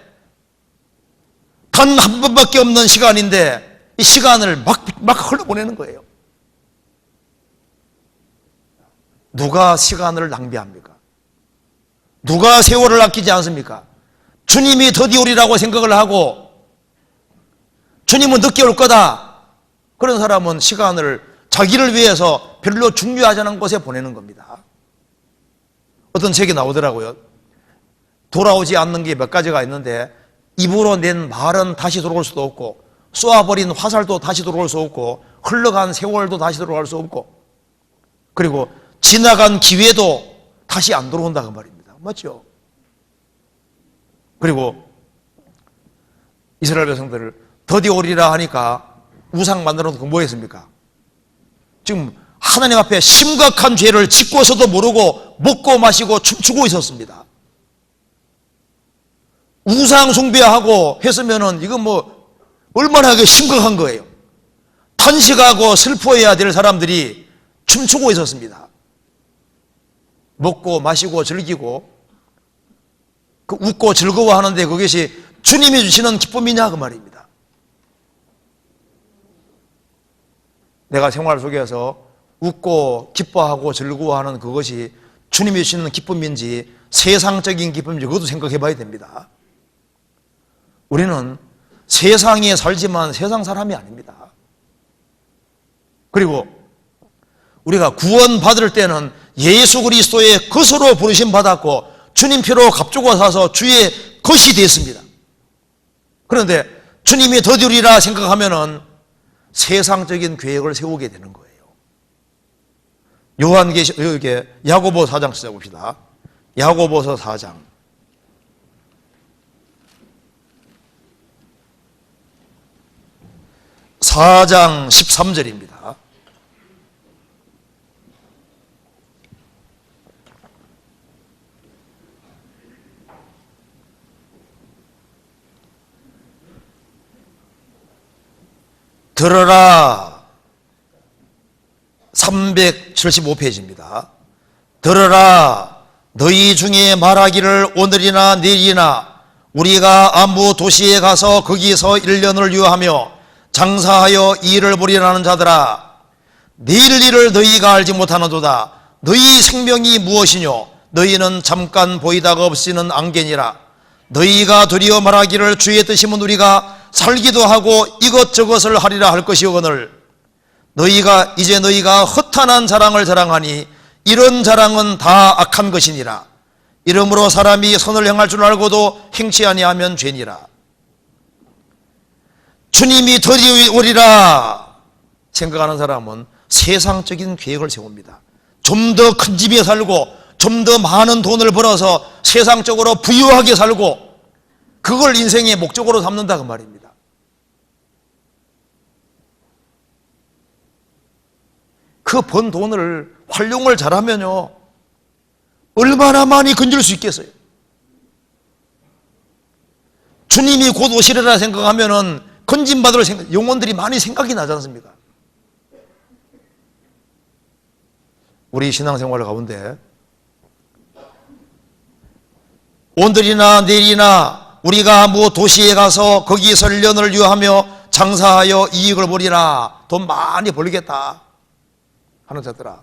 단 한 번밖에 없는 시간인데 이 시간을 막 흘러보내는 거예요. 누가 시간을 낭비합니까? 누가 세월을 아끼지 않습니까? 주님이 더디오리라고 생각을 하고 주님은 늦게 올 거다, 그런 사람은 시간을 자기를 위해서 별로 중요하지 않은 곳에 보내는 겁니다. 어떤 책이 나오더라고요. 돌아오지 않는 게 몇 가지가 있는데 입으로 낸 말은 다시 돌아올 수도 없고 쏘아버린 화살도 다시 돌아올 수 없고 흘러간 세월도 다시 돌아갈 수 없고 그리고 지나간 기회도 다시 안 돌아온다 그 말입니다. 맞죠? 그리고 이스라엘 백성들을 더디오리라 하니까 우상 만들어 놓고 뭐 했습니까? 지금 하나님 앞에 심각한 죄를 짓고서도 모르고 먹고 마시고 춤추고 있었습니다. 우상 숭배하고 했으면은 이건 뭐 얼마나 심각한 거예요. 탄식하고 슬퍼해야 될 사람들이 춤추고 있었습니다. 먹고 마시고 즐기고 그 웃고 즐거워하는데 그것이 주님이 주시는 기쁨이냐 그 말입니다. 내가 생활 속에서 웃고 기뻐하고 즐거워하는 그것이 주님이 주시는 기쁨인지 세상적인 기쁨인지 그것도 생각해 봐야 됩니다. 우리는 세상에 살지만 세상 사람이 아닙니다. 그리고 우리가 구원받을 때는 예수 그리스도의 것으로 부르심 받았고 주님 피로 값주고 사서 주의 것이 됐습니다. 그런데 주님이 더디오리라 생각하면은 세상적인 계획을 세우게 되는 거예요. 여기 야고보 4장 찾아봅시다. 야고보서 4장 4장 13절입니다. 들어라. 375페이지입니다. 들어라. 너희 중에 말하기를 오늘이나 내일이나 우리가 아무 도시에 가서 거기서 1년을 유하며 장사하여 일을 벌이라는 자들아, 내일 일을 너희가 알지 못하는도다. 너희 생명이 무엇이뇨? 너희는 잠깐 보이다가 없이는 안개니라. 너희가 도리어 말하기를 주의 뜻이면 우리가 살기도 하고 이것저것을 하리라 할 것이오거늘 이제 너희가 허탄한 자랑을 자랑하니 이런 자랑은 다 악한 것이니라. 이러므로 사람이 선을 행할 줄 알고도 행치 아니하면 죄니라. 주님이 드디어 오리라 생각하는 사람은 세상적인 계획을 세웁니다. 좀 더 큰 집에 살고 좀 더 많은 돈을 벌어서 세상적으로 부유하게 살고 그걸 인생의 목적으로 삼는다 그 말입니다. 그 번 돈을 활용을 잘하면요 얼마나 많이 건질 수 있겠어요. 주님이 곧 오시리라 생각하면은 건진받을 생각, 영혼들이 많이 생각이 나지 않습니까? 우리 신앙생활 가운데 오늘이나 내일이나 우리가 도시에 가서 거기서 1년을 유하며 장사하여 이익을 벌이라. 돈 많이 벌겠다 하는 자들아,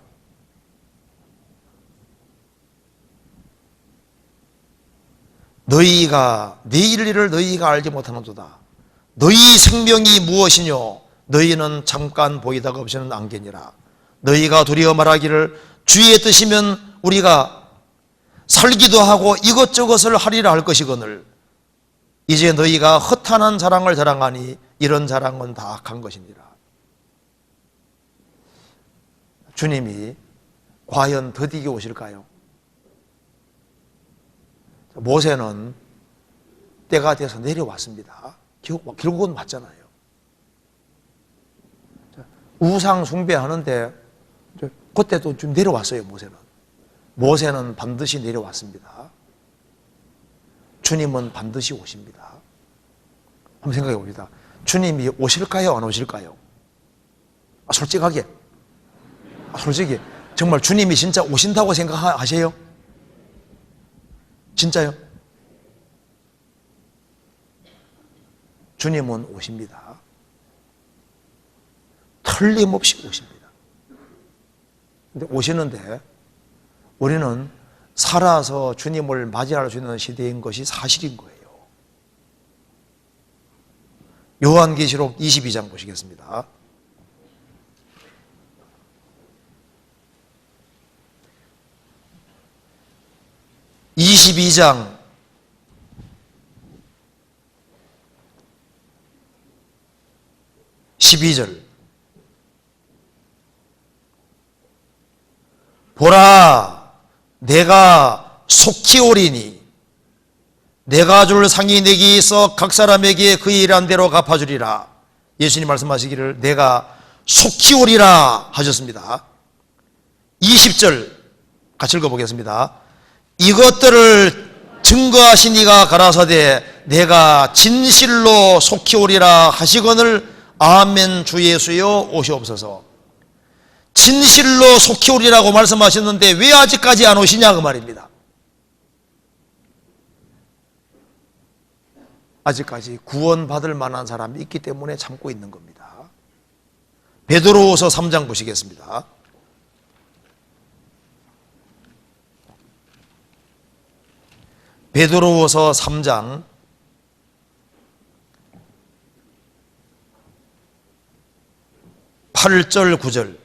너희가 내일 일을 너희가 알지 못하는도다. 너희 생명이 무엇이뇨? 너희는 잠깐 보이다가 없이는 안개니라. 너희가 도리어 말하기를 주의 뜻이면 우리가 살기도 하고 이것저것을 하리라 할 것이거늘 이제 너희가 허탄한 자랑을 자랑하니 이런 자랑은 다 악한 것이니라. 주님이 과연 더디게 오실까요? 모세는 때가 돼서 내려왔습니다. 결국은 맞잖아요. 우상 숭배하는데 그때도 좀 내려왔어요. 모세는 반드시 내려왔습니다. 주님은 반드시 오십니다. 한번 생각해 봅니다. 주님이 오실까요? 안 오실까요? 솔직하게, 솔직히 정말 주님이 진짜 오신다고 생각하세요? 진짜요? 주님은 오십니다. 틀림없이 오십니다. 근데 오시는데 우리는 살아서 주님을 맞이할 수 있는 시대인 것이 사실인 거예요. 요한계시록 22장 보시겠습니다. (22장) 12절 보라 내가 속히 오리니 내가 줄 상이 내게 있어 각 사람에게 그의 일한 대로 갚아주리라. 예수님 말씀하시기를 내가 속히 오리라 하셨습니다. 20절 같이 읽어보겠습니다. 이것들을 증거하신 이가 가라사대 내가 진실로 속히 오리라 하시거늘 아멘 주 예수여 오시옵소서. 진실로 속히 오리라고 말씀하셨는데 왜 아직까지 안 오시냐 그 말입니다. 아직까지 구원받을 만한 사람이 있기 때문에 참고 있는 겁니다. 베드로후서 3장 보시겠습니다. 베드로후서 3장 8절 9절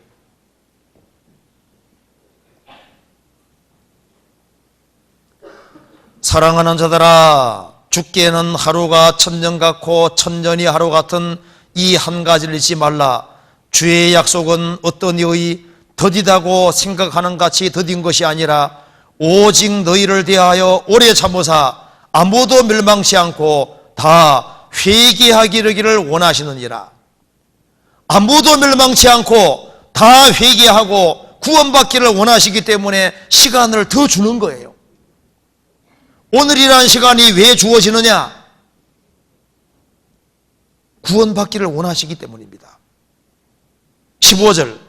사랑하는 자들아 죽게는 하루가 천년 같고 천년이 하루 같은 이 한 가지를 잊지 말라. 주의 약속은 어떤 이의 더디다고 생각하는 같이 더딘 것이 아니라 오직 너희를 대하여 오래 참으사 아무도 멸망치 않고 다 회개하기를 원하시느니라. 아무도 멸망치 않고 다 회개하고 구원받기를 원하시기 때문에 시간을 더 주는 거예요. 오늘이라는 시간이 왜 주어지느냐? 구원받기를 원하시기 때문입니다. 15절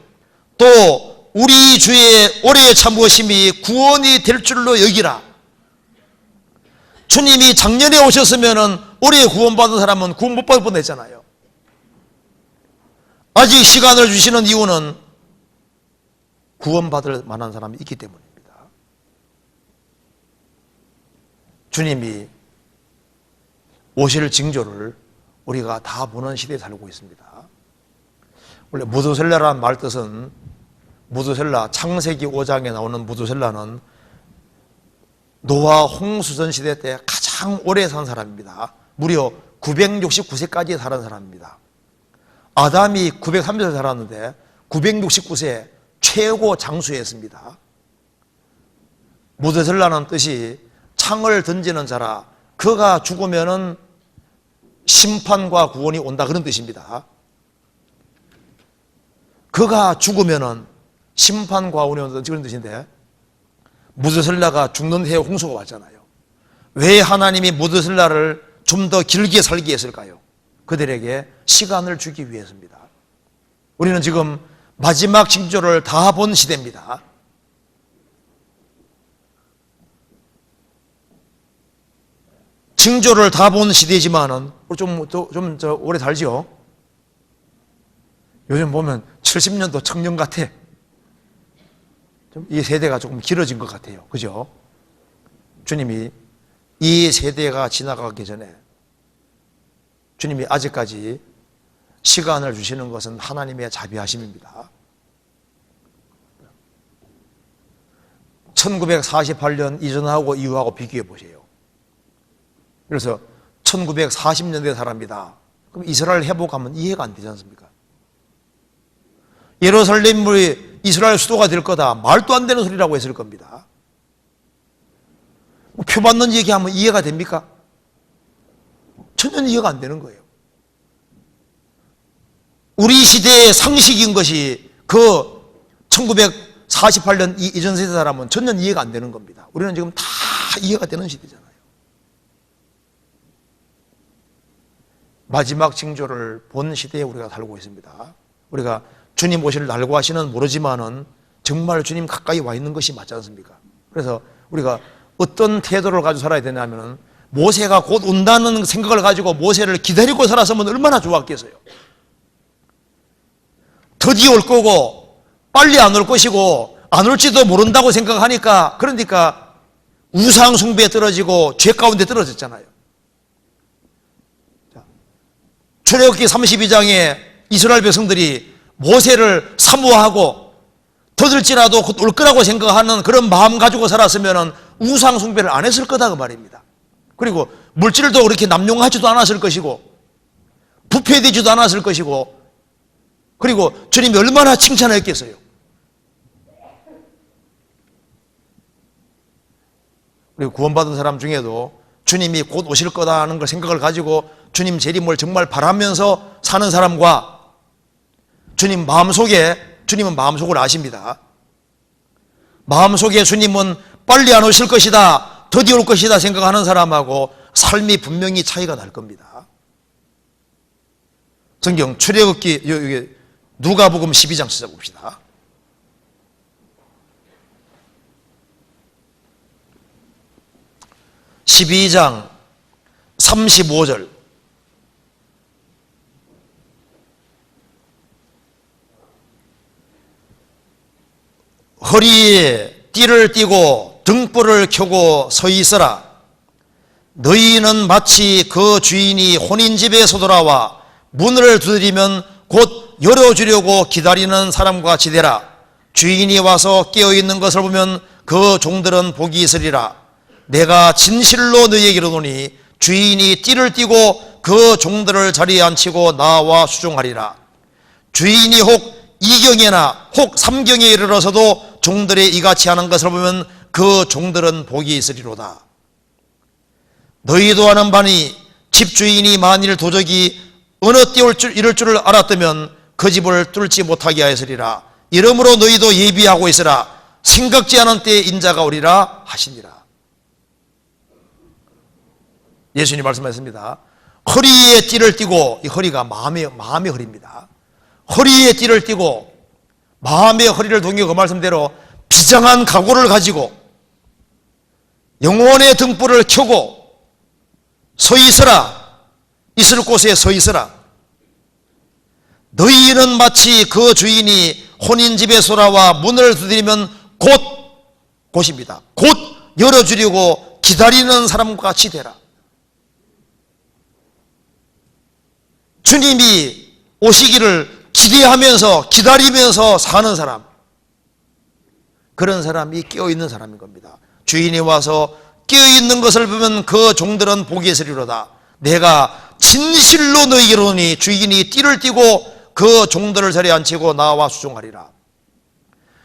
또 우리 주의 오래 참으심이 구원이 될 줄로 여기라. 주님이 작년에 오셨으면 올해 구원받은 사람은 구원 못 받을 뻔했잖아요. 아직 시간을 주시는 이유는 구원받을 만한 사람이 있기 때문입니다. 주님이 오실 징조를 우리가 다 보는 시대에 살고 있습니다. 원래 무두셀라라는 말 뜻은, 무두셀라, 창세기 5장에 나오는 무두셀라는 노아 홍수전 시대 때 가장 오래 산 사람입니다. 무려 969세까지 살은 사람입니다. 아담이 930세 살았는데 969세 최고 장수였습니다. 무두셀라는 뜻이 창을 던지는 자라, 그가 죽으면은 심판과 구원이 온다, 그런 뜻입니다. 그가 죽으면은 심판과 구원이 온다, 그런 뜻인데, 무두셀라가 죽는 해에 홍수가 왔잖아요. 왜 하나님이 무두셀라를 좀 더 길게 살게 했을까요? 그들에게 시간을 주기 위해서입니다. 우리는 지금 마지막 징조를 다 본 시대입니다. 징조를 다 본 시대지만은 좀 오래 살죠. 요즘 보면 70년도 청년 같아. 이 세대가 조금 길어진 것 같아요. 그죠? 주님이 이 세대가 지나가기 전에 주님이 아직까지 시간을 주시는 것은 하나님의 자비하심입니다. 1948년 이전하고 이후하고 비교해 보세요. 그래서 1940년대 사람이다. 그럼 이스라엘 회복하면 이해가 안 되지 않습니까? 예루살렘이 이스라엘 수도가 될 거다. 말도 안 되는 소리라고 했을 겁니다. 표 받는 얘기하면 이해가 됩니까? 전혀 이해가 안 되는 거예요. 우리 시대의 상식인 것이 그 1948년 이전 세대 사람은 전혀 이해가 안 되는 겁니다. 우리는 지금 다 이해가 되는 시대잖아요. 마지막 징조를 본 시대에 우리가 살고 있습니다. 우리가 주님 오실 날과 시는 모르지만은 정말 주님 가까이 와 있는 것이 맞지 않습니까? 그래서 우리가 어떤 태도를 가지고 살아야 되냐면은, 모세가 곧 온다는 생각을 가지고 모세를 기다리고 살았으면 얼마나 좋았겠어요. 드디어 올 거고 빨리 안 올 것이고 안 올지도 모른다고 생각하니까, 그러니까 우상 숭배에 떨어지고 죄 가운데 떨어졌잖아요. 출애굽기 32장에 이스라엘 백성들이 모세를 사모하고 더들지라도 곧 올 거라고 생각하는 그런 마음 가지고 살았으면 우상 숭배를 안 했을 거다, 그 말입니다. 그리고 물질도 그렇게 남용하지도 않았을 것이고 부패되지도 않았을 것이고, 그리고 주님이 얼마나 칭찬했겠어요. 그리고 구원받은 사람 중에도 주님이 곧 오실 거다는 걸 생각을 가지고 주님 재림을 정말 바라면서 사는 사람과, 주님은 마음속을 아십니다. 마음속에 주님은 빨리 안 오실 것이다, 드디어 올 것이다 생각하는 사람하고 삶이 분명히 차이가 날 겁니다. 성경 출애굽기 누가복음 12장 찾아봅시다. (12장) 35절. 허리에 띠를 띠고 등불을 켜고 서 있어라. 너희는 마치 그 주인이 혼인집에서 돌아와 문을 두드리면 곧 열어주려고 기다리는 사람과 같이 되라. 주인이 와서 깨어있는 것을 보면 그 종들은 복이 있으리라. 내가 진실로 너희에게 이르노니 주인이 띠를 띠고 그 종들을 자리에 앉히고 나와 수종하리라. 주인이 혹 2경에나 혹 3경에 이르러서도 종들의 이같이 하는 것을 보면 그 종들은 복이 있으리로다. 너희도 아는 바니 집주인이 만일 도적이 어느 때 이럴 줄을 알았다면 그 집을 뚫지 못하게 하였으리라. 이러므로 너희도 예비하고 있으라. 생각지 않은 때에 인자가 오리라 하시니라. 예수님 말씀하셨습니다. 허리에 띠를 띠고, 이 허리가 마음의 허리입니다. 허리에 띠를 띠고 마음의 허리를 동이고 그 말씀대로 비장한 각오를 가지고 영혼의 등불을 켜고 서 있으라. 있을 곳에 서 있으라. 너희는 마치 그 주인이 혼인집에 돌아와 문을 두드리면 곧입니다. 곧 열어주려고 기다리는 사람과 같이 되라. 주님이 오시기를 기대하면서 기다리면서 사는 사람, 그런 사람이 깨어있는 사람인 겁니다. 주인이 와서 깨어있는 것을 보면 그 종들은 복이 있으리로다. 내가 진실로 너희에게 이르노니 주인이 띠를 띠고 그 종들을 자리에 앉히고 나와 수종하리라.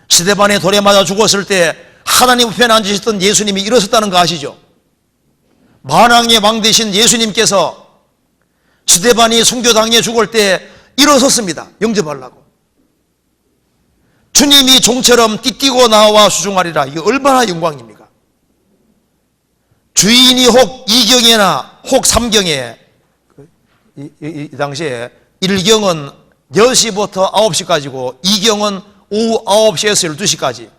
스데반의 돌에 맞아 죽었을 때 하나님 우편에 앉으셨던 예수님이 일어섰다는 거 아시죠? 만왕의 왕 되신 예수님께서 스데반이 순교당해 죽을 때 일어섰습니다. 영접하려고. 주님이 종처럼 띠띠고 나와 수종하리라. 이게 얼마나 영광입니까? 주인이 혹 2경에나 혹 3경에 이 당시에 1경은 10시부터 9시까지고 2경은 오후 9시에서 12시까지,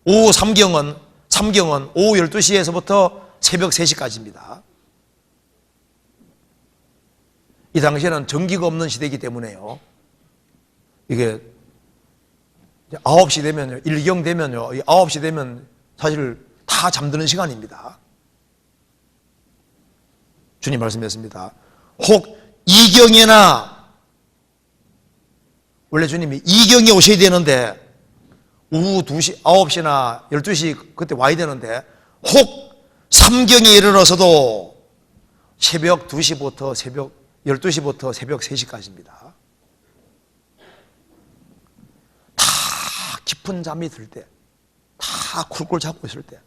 오후 3경은 오후 12시에서부터 새벽 3시까지입니다. 이 당시에는 전기가 없는 시대이기 때문에요. 이게 9시 되면요, 1경 되면요, 9시 되면 사실 다 잠드는 시간입니다. 주님 말씀했습니다. 혹 2경에나, 원래 주님이 2경에 오셔야 되는데 오후 2시, 9시나 12시 그때 와야 되는데 혹 3경에 이르러서도 새벽 2시부터 새벽 12시부터 새벽 3시까지입니다. 다 깊은 잠이 들 때, 다 쿨쿨 자고 있을 때,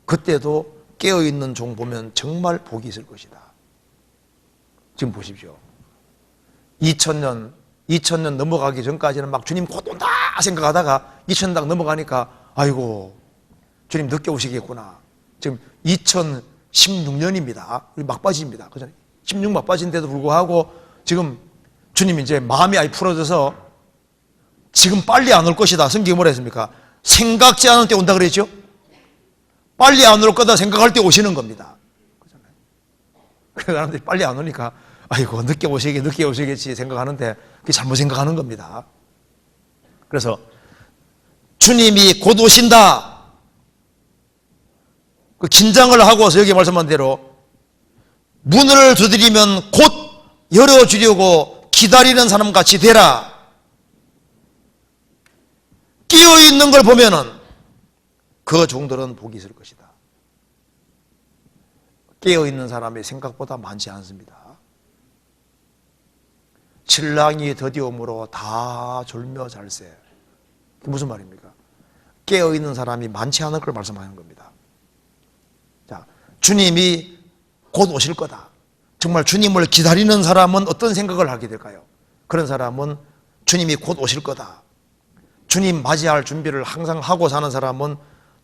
그때도 깨어있는 종 보면 정말 복이 있을 것이다. 지금 보십시오. 2000년 넘어가기 전까지는 막 주님 곧 온다 생각하다가 2000년 딱 넘어가니까 아이고 주님 늦게 오시겠구나. 지금 2016년입니다. 우리 막바지입니다. 그죠? 16 막바지인데도 불구하고 지금 주님이 이제 마음이 아예 풀어져서 지금 빨리 안 올 것이다. 성경이 뭐라 했습니까? 생각지 않을 때 온다 그랬죠? 빨리 안 올 거다 생각할 때 오시는 겁니다. 그렇잖아요. 그래서 사람들이 빨리 안 오니까 아이고 늦게 오시겠지 생각하는데 그게 잘못 생각하는 겁니다. 그래서 주님이 곧 오신다, 그 긴장을 하고서 여기 말씀한 대로 문을 두드리면 곧 열어주려고 기다리는 사람같이 되라. 깨어있는 걸 보면은 그 종들은 복이 있을 것이다. 깨어있는 사람이 생각보다 많지 않습니다. 신랑이 더디움으로 다 졸며 잘세. 그게 무슨 말입니까? 깨어있는 사람이 많지 않을 걸 말씀하는 겁니다. 자, 주님이 곧 오실 거다. 정말 주님을 기다리는 사람은 어떤 생각을 하게 될까요? 그런 사람은 주님이 곧 오실 거다. 주님 맞이할 준비를 항상 하고 사는 사람은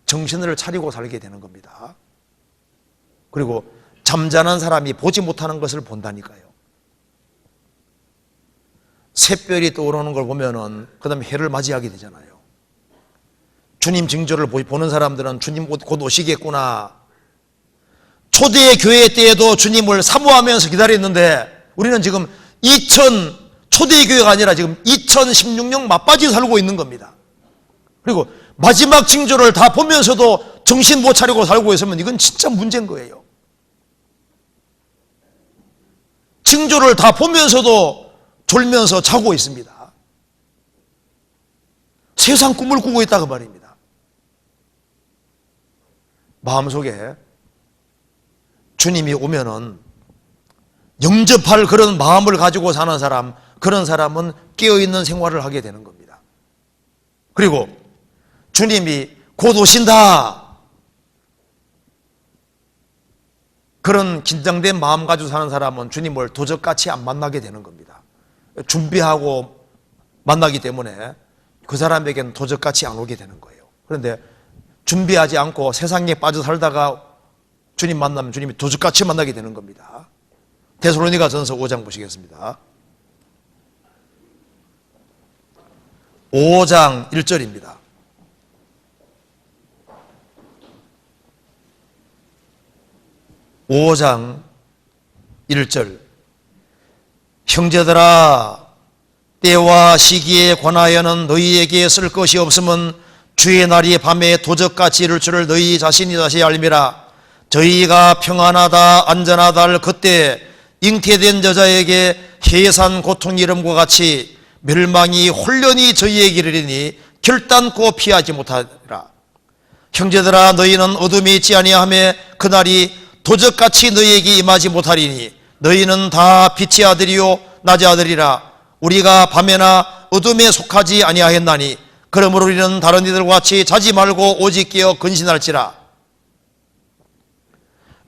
정신을 차리고 살게 되는 겁니다. 그리고 잠자는 사람이 보지 못하는 것을 본다니까요. 샛별이 떠오르는 걸 보면은 그 다음에 해를 맞이하게 되잖아요. 주님 징조를 보는 사람들은 주님 곧 오시겠구나. 초대 교회 때에도 주님을 사모하면서 기다렸는데 우리는 지금 초대 교회가 아니라 지금 2016년 막바지 살고 있는 겁니다. 그리고 마지막 징조를 다 보면서도 정신 못 차리고 살고 있으면 이건 진짜 문제인 거예요. 징조를 다 보면서도 졸면서 자고 있습니다. 세상 꿈을 꾸고 있다고 말입니다. 마음속에 주님이 오면은 영접할 그런 마음을 가지고 사는 사람, 그런 사람은 깨어있는 생활을 하게 되는 겁니다. 그리고 주님이 곧 오신다, 그런 긴장된 마음 가지고 사는 사람은 주님을 도적같이 안 만나게 되는 겁니다. 준비하고 만나기 때문에 그 사람에게는 도적같이 안 오게 되는 거예요. 그런데 준비하지 않고 세상에 빠져 살다가 주님 만나면 주님이 도적같이 만나게 되는 겁니다. 데살로니가전서 5장 보시겠습니다. 5장 1절입니다. 5장 1절. 형제들아, 때와 시기에 관하여는 너희에게 쓸 것이 없으면 주의 날이 밤에 도적같이 이를 줄을 너희 자신이 다시 알미라. 저희가 평안하다 안전하다 할 그때 잉태된 여자에게 해산 고통 이름과 같이 멸망이 홀련히 저희에게 이르리니 결단코 피하지 못하리라. 형제들아, 너희는 어둠에 있지 아니하며 그날이 도적같이 너희에게 임하지 못하리니 너희는 다 빛의 아들이요 낮의 아들이라. 우리가 밤에나 어둠에 속하지 아니하였나니 그러므로 우리는 다른 이들과 같이 자지 말고 오직 깨어 근신할지라.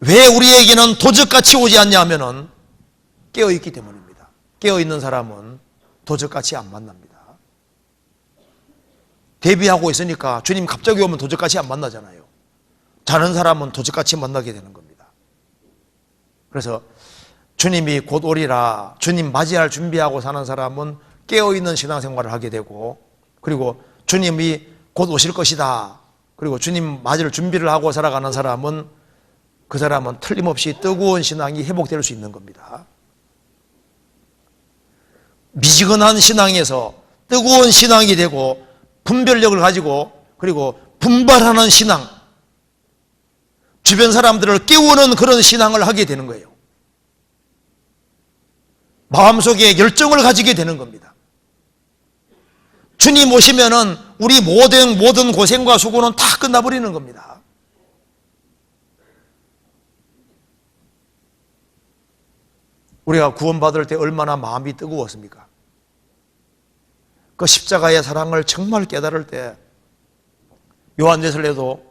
왜 우리에게는 도적같이 오지 않냐 하면은 깨어있기 때문입니다. 깨어있는 사람은 도적같이 안 만납니다. 대비하고 있으니까 주님 갑자기 오면 도적같이 안 만나잖아요. 자는 사람은 도적같이 만나게 되는 겁니다. 그래서 주님이 곧 오리라, 주님 맞이할 준비하고 사는 사람은 깨어있는 신앙생활을 하게 되고, 그리고 주님이 곧 오실 것이다, 그리고 주님 맞을 준비를 하고 살아가는 사람은 그 사람은 틀림없이 뜨거운 신앙이 회복될 수 있는 겁니다. 미지근한 신앙에서 뜨거운 신앙이 되고 분별력을 가지고 그리고 분발하는 신앙, 주변 사람들을 깨우는 그런 신앙을 하게 되는 거예요. 마음속에 열정을 가지게 되는 겁니다. 주님 오시면은 우리 모든 고생과 수고는 다 끝나버리는 겁니다. 우리가 구원받을 때 얼마나 마음이 뜨거웠습니까? 그 십자가의 사랑을 정말 깨달을 때, 요한예설에도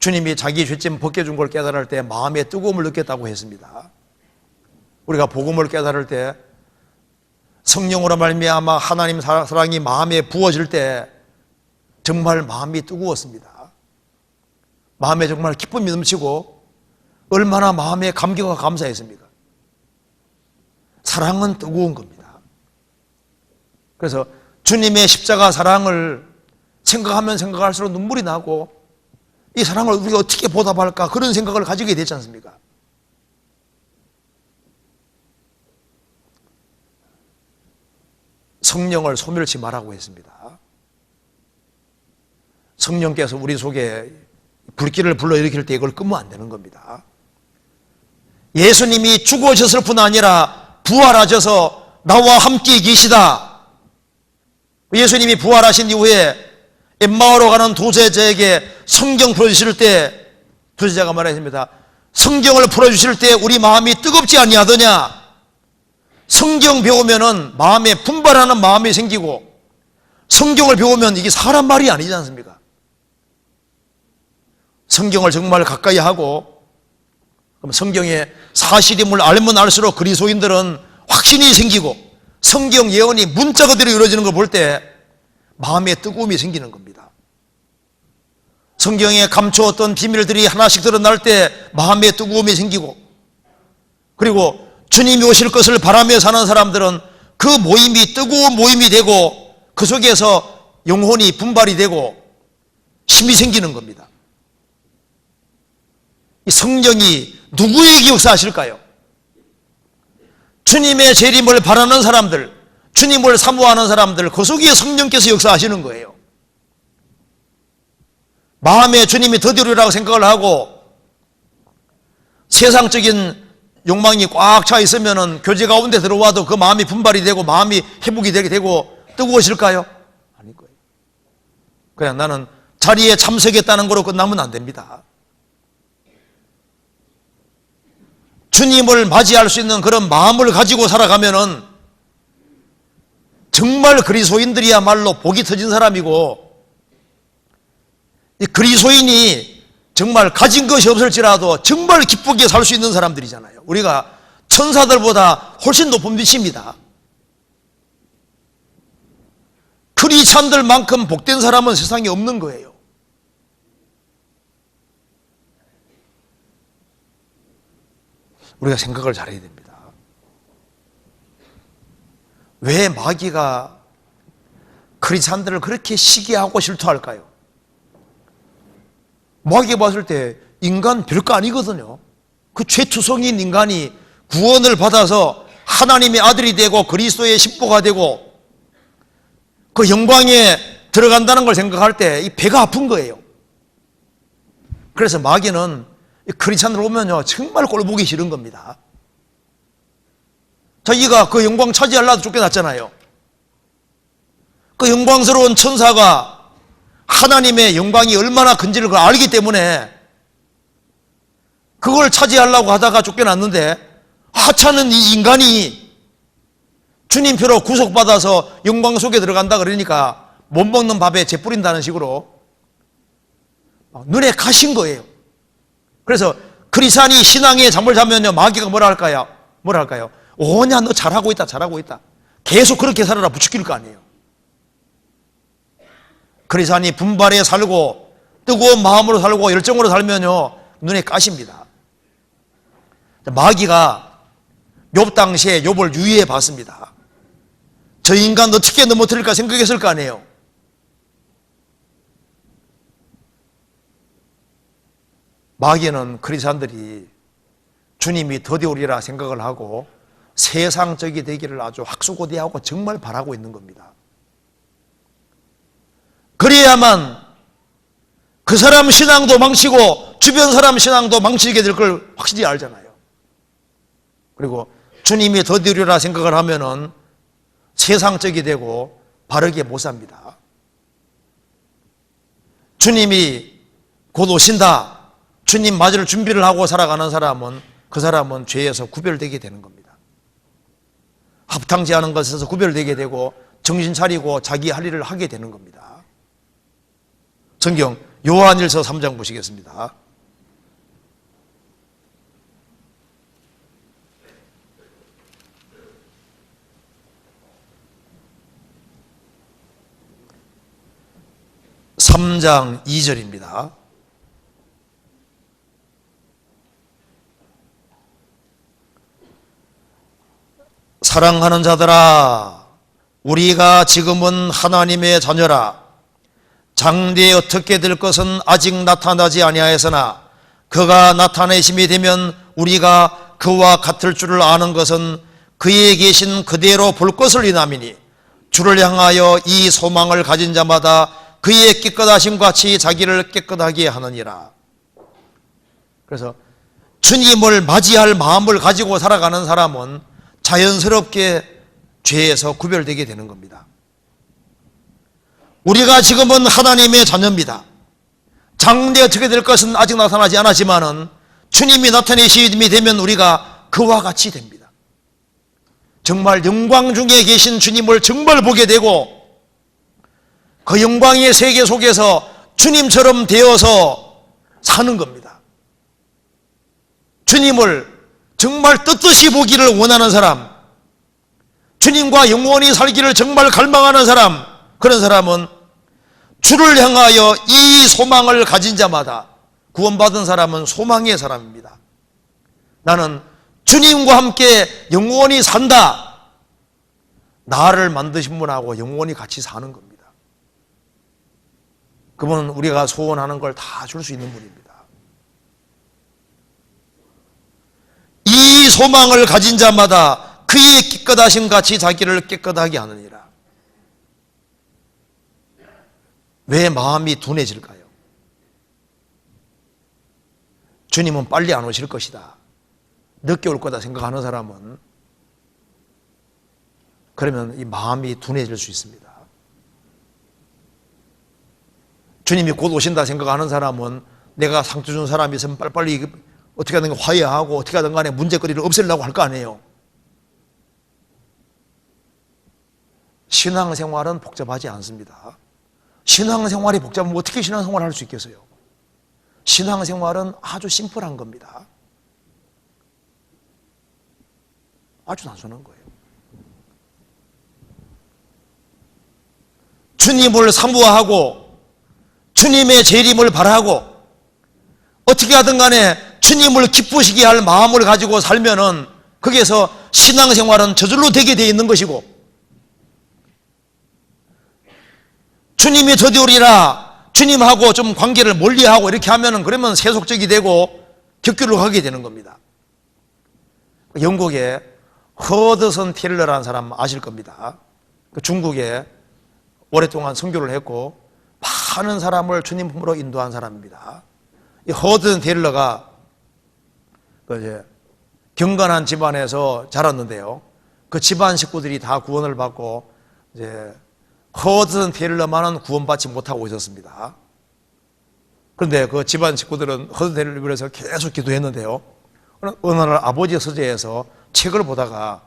주님이 자기 죄짐 벗겨준 걸 깨달을 때 마음의 뜨거움을 느꼈다고 했습니다. 우리가 복음을 깨달을 때 성령으로 말미암아 하나님 사랑이 마음에 부어질 때 정말 마음이 뜨거웠습니다. 마음에 정말 기쁨이 넘치고 얼마나 마음에 감격과 감사했습니까? 사랑은 뜨거운 겁니다. 그래서 주님의 십자가 사랑을 생각하면 생각할수록 눈물이 나고 이 사랑을 우리가 어떻게 보답할까 그런 생각을 가지게 되지 않습니까? 성령을 소멸치 말라고 했습니다. 성령께서 우리 속에 불길을 불러일으킬 때 이걸 끄면 안 되는 겁니다. 예수님이 죽으셨을 뿐 아니라 부활하셔서 나와 함께 계시다. 예수님이 부활하신 이후에 엠마오로 가는 두 제자에게 성경 풀어주실 때 두 제자가 말했습니다. 성경을 풀어주실 때 우리 마음이 뜨겁지 아니하더냐? 성경 배우면은 마음에 분발하는 마음이 생기고, 성경을 배우면 이게 사람 말이 아니지 않습니까? 성경을 정말 가까이 하고, 그럼 성경의 사실임을 알면 알수록 그리스도인들은 확신이 생기고 성경 예언이 문자 그대로 이루어지는 걸 볼 때 마음에 뜨거움이 생기는 겁니다. 성경에 감추었던 비밀들이 하나씩 드러날 때 마음에 뜨거움이 생기고, 그리고 주님이 오실 것을 바라며 사는 사람들은 그 모임이 뜨거운 모임이 되고 그 속에서 영혼이 분발이 되고 힘이 생기는 겁니다. 이 성령이 누구에게 역사하실까요? 주님의 재림을 바라는 사람들, 주님을 사모하는 사람들, 그 속에 성령께서 역사하시는 거예요. 마음에 주님이 더디리라고 생각을 하고 세상적인 욕망이 꽉 차 있으면은 교제 가운데 들어와도 그 마음이 분발이 되고 마음이 회복이 되게 되고 뜨거워질까요? 아닐 거예요. 그냥 나는 자리에 참석했다는 거로 끝나면 안 됩니다. 주님을 맞이할 수 있는 그런 마음을 가지고 살아가면은 정말 그리스도인들이야말로 복이 터진 사람이고, 이 그리스도인이 정말 가진 것이 없을지라도 정말 기쁘게 살 수 있는 사람들이잖아요. 우리가 천사들보다 훨씬 높은 빛입니다. 크리스찬들만큼 복된 사람은 세상에 없는 거예요. 우리가 생각을 잘해야 됩니다. 왜 마귀가 크리스찬들을 그렇게 시기하고 질투할까요? 마귀가 봤을 때 인간 별거 아니거든요. 그 죄투성인 인간이 구원을 받아서 하나님의 아들이 되고 그리스도의 식구가 되고 그 영광에 들어간다는 걸 생각할 때 이 배가 아픈 거예요. 그래서 마귀는 크리스찬들 오면요 정말 꼴보기 싫은 겁니다. 자기가 그 영광 차지하려고 쫓겨났잖아요. 그 영광스러운 천사가 하나님의 영광이 얼마나 큰지를 그걸 알기 때문에 그걸 차지하려고 하다가 쫓겨났는데 하찮은 이 인간이 주님표로 구속받아서 영광 속에 들어간다 그러니까 못 먹는 밥에 재 뿌린다는 식으로 눈에 가신 거예요. 그래서 크리스찬이 신앙에 잠을 자면요 마귀가 뭐라 할까요? 오냐 너 잘하고 있다 계속 그렇게 살아라 부추길 거 아니에요. 크리스찬이 분발해 살고 뜨거운 마음으로 살고 열정으로 살면요 눈에 까십니다. 마귀가 욥 당시에 욥을 유의해 봤습니다. 저 인간 어떻게 넘어뜨릴까 생각했을 거 아니에요. 마귀는 크리스찬들이 주님이 더디오리라 생각을 하고 세상적이 되기를 아주 학수고대하고 정말 바라고 있는 겁니다. 그래야만 그 사람 신앙도 망치고 주변 사람 신앙도 망치게 될 걸 확실히 알잖아요. 그리고 주님이 더디오리라 생각을 하면은 세상적이 되고 바르게 못 삽니다. 주님이 곧 오신다. 주님 맞을 준비를 하고 살아가는 사람은 그 사람은 죄에서 구별되게 되는 겁니다. 합당치 않은 것에서 구별되게 되고 정신 차리고 자기 할 일을 하게 되는 겁니다. 성경 요한일서 3장 보시겠습니다. (3장) 2절입니다. 사랑하는 자들아 우리가 지금은 하나님의 자녀라. 장래에 어떻게 될 것은 아직 나타나지 아니하였으나 그가 나타내심이 되면 우리가 그와 같을 줄을 아는 것은 그에 계신 그대로 볼 것을 인함이니 주를 향하여 이 소망을 가진 자마다 그의 깨끗하심 같이 자기를 깨끗하게 하느니라. 그래서 주님을 맞이할 마음을 가지고 살아가는 사람은 자연스럽게 죄에서 구별되게 되는 겁니다. 우리가 지금은 하나님의 자녀입니다. 장래에 어떻게 될 것은 아직 나타나지 않았지만은 주님이 나타내심이 되면 우리가 그와 같이 됩니다. 정말 영광 중에 계신 주님을 정말 보게 되고 그 영광의 세계 속에서 주님처럼 되어서 사는 겁니다. 주님을 정말 뜻뜻이 보기를 원하는 사람, 주님과 영원히 살기를 정말 갈망하는 사람, 그런 사람은 주를 향하여 이 소망을 가진 자마다, 구원받은 사람은 소망의 사람입니다. 나는 주님과 함께 영원히 산다. 나를 만드신 분하고 영원히 같이 사는 겁니다. 그분은 우리가 소원하는 걸 다 줄 수 있는 분입니다. 이 소망을 가진 자마다 그의 깨끗하심 같이 자기를 깨끗하게 하느니라. 왜 마음이 둔해질까요? 주님은 빨리 안 오실 것이다, 늦게 올 거다 생각하는 사람은 그러면 이 마음이 둔해질 수 있습니다. 주님이 곧 오신다 생각하는 사람은 내가 상처 준 사람이 있으면 빨리빨리 어떻게 하든 화해하고 어떻게 하든 간에 문제거리를 없애려고 할 거 아니에요. 신앙생활은 복잡하지 않습니다. 신앙생활이 복잡하면 어떻게 신앙생활을 할 수 있겠어요? 신앙생활은 아주 심플한 겁니다. 아주 단순한 거예요. 주님을 사모하고 주님의 재림을 바라고 어떻게 하든 간에 주님을 기쁘시게 할 마음을 가지고 살면은 거기에서 신앙생활은 저절로 되게 되어 있는 것이고, 주님이 더디오리라, 주님하고 좀 관계를 멀리하고 이렇게 하면은 그러면 세속적이 되고 격결로 가게 되는 겁니다. 영국에 허드슨 테일러라는 사람 아실 겁니다. 중국에 오랫동안 선교를 했고 많은 사람을 주님 품으로 인도한 사람입니다. 이 허드슨 테일러가 경건한 집안에서 자랐는데요. 그 집안 식구들이 다 구원을 받고 이제 허드슨 테일러만은 구원받지 못하고 있었습니다. 그런데 그 집안 식구들은 허드슨 테일러를 위해서 계속 기도했는데요. 어느 날 아버지의 서재에서 책을 보다가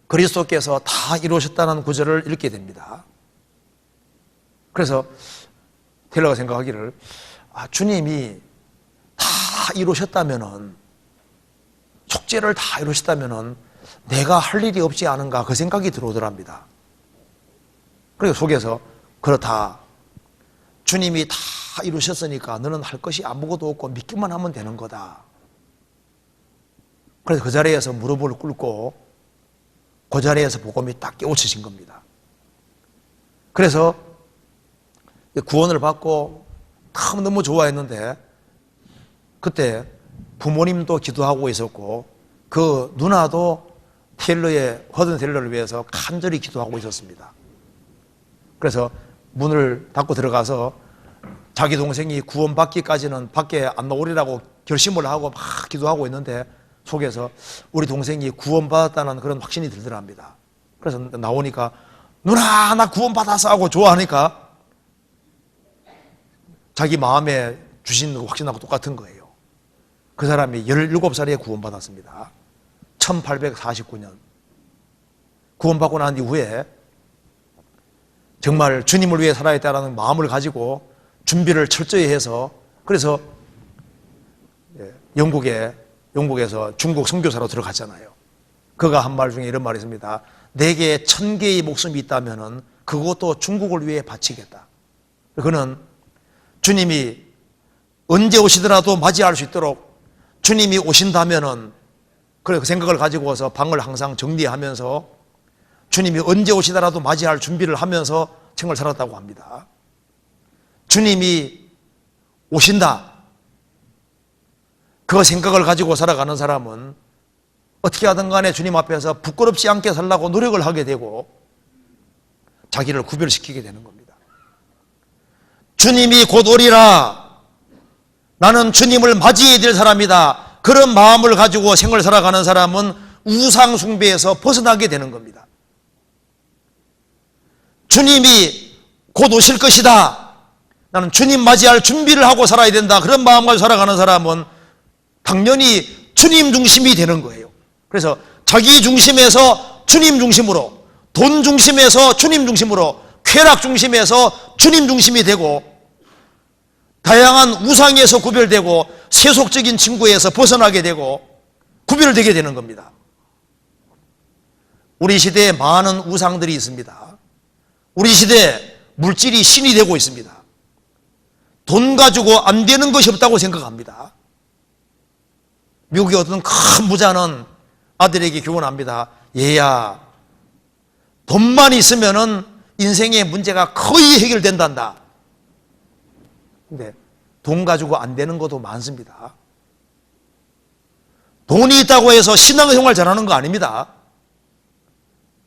그리스도께서 다 이루셨다는 구절을 읽게 됩니다. 그래서 테일러가 생각하기를 주님이 다 이루셨다면은, 속죄를 다 이루셨다면은 내가 할 일이 없지 않은가, 그 생각이 들어오더랍니다. 그래서 속에서 그렇다, 주님이 다 이루셨으니까 너는 할 것이 아무것도 없고 믿기만 하면 되는 거다. 그래서 그 자리에서 무릎을 꿇고 그 자리에서 복음이 딱 깨우쳐진 겁니다. 그래서 구원을 받고 너무 좋아했는데, 그때 부모님도 기도하고 있었고 그 누나도 허든 테일러를 위해서 간절히 기도하고 있었습니다. 그래서 문을 닫고 들어가서 자기 동생이 구원받기까지는 밖에 안 나오리라고 결심을 하고 막 기도하고 있는데, 속에서 우리 동생이 구원받았다는 그런 확신이 들더랍니다. 그래서 나오니까 누나 나 구원받았어 하고 좋아하니까 자기 마음에 주신 확신하고 똑같은 거예요. 그 사람이 17살에 구원받았습니다. 1849년 구원받고 난 이후에 정말 주님을 위해 살아야겠다는 마음을 가지고 준비를 철저히 해서, 그래서 영국에서 중국 선교사로 들어갔잖아요. 그가 한 말 중에 이런 말이 있습니다. 내게 1000개의 목숨이 있다면은 그것도 중국을 위해 바치겠다. 그는 주님이 언제 오시더라도 맞이할 수 있도록, 주님이 오신다면은, 그래 그 생각을 가지고서 방을 항상 정리하면서 주님이 언제 오시더라도 맞이할 준비를 하면서 생을 살았다고 합니다. 주님이 오신다, 그 생각을 가지고 살아가는 사람은 어떻게 하든 간에 주님 앞에서 부끄럽지 않게 살라고 노력을 하게 되고 자기를 구별시키게 되는 겁니다. 주님이 곧 오리라, 나는 주님을 맞이해야 될 사람이다, 그런 마음을 가지고 생을 살아가는 사람은 우상 숭배에서 벗어나게 되는 겁니다. 주님이 곧 오실 것이다, 나는 주님 맞이할 준비를 하고 살아야 된다, 그런 마음 가지고 살아가는 사람은 당연히 주님 중심이 되는 거예요. 그래서 자기 중심에서 주님 중심으로, 돈 중심에서 주님 중심으로, 쾌락 중심에서 주님 중심이 되고, 다양한 우상에서 구별되고 세속적인 친구에서 벗어나게 되고 구별되게 되는 겁니다. 우리 시대에 많은 우상들이 있습니다. 우리 시대에 물질이 신이 되고 있습니다. 돈 가지고 안 되는 것이 없다고 생각합니다. 미국의 어떤 큰 부자는 아들에게 교훈합니다. 얘야, 돈만 있으면은 인생의 문제가 거의 해결된단다. 근데 돈 가지고 안 되는 것도 많습니다. 돈이 있다고 해서 신앙생활 잘하는 거 아닙니다.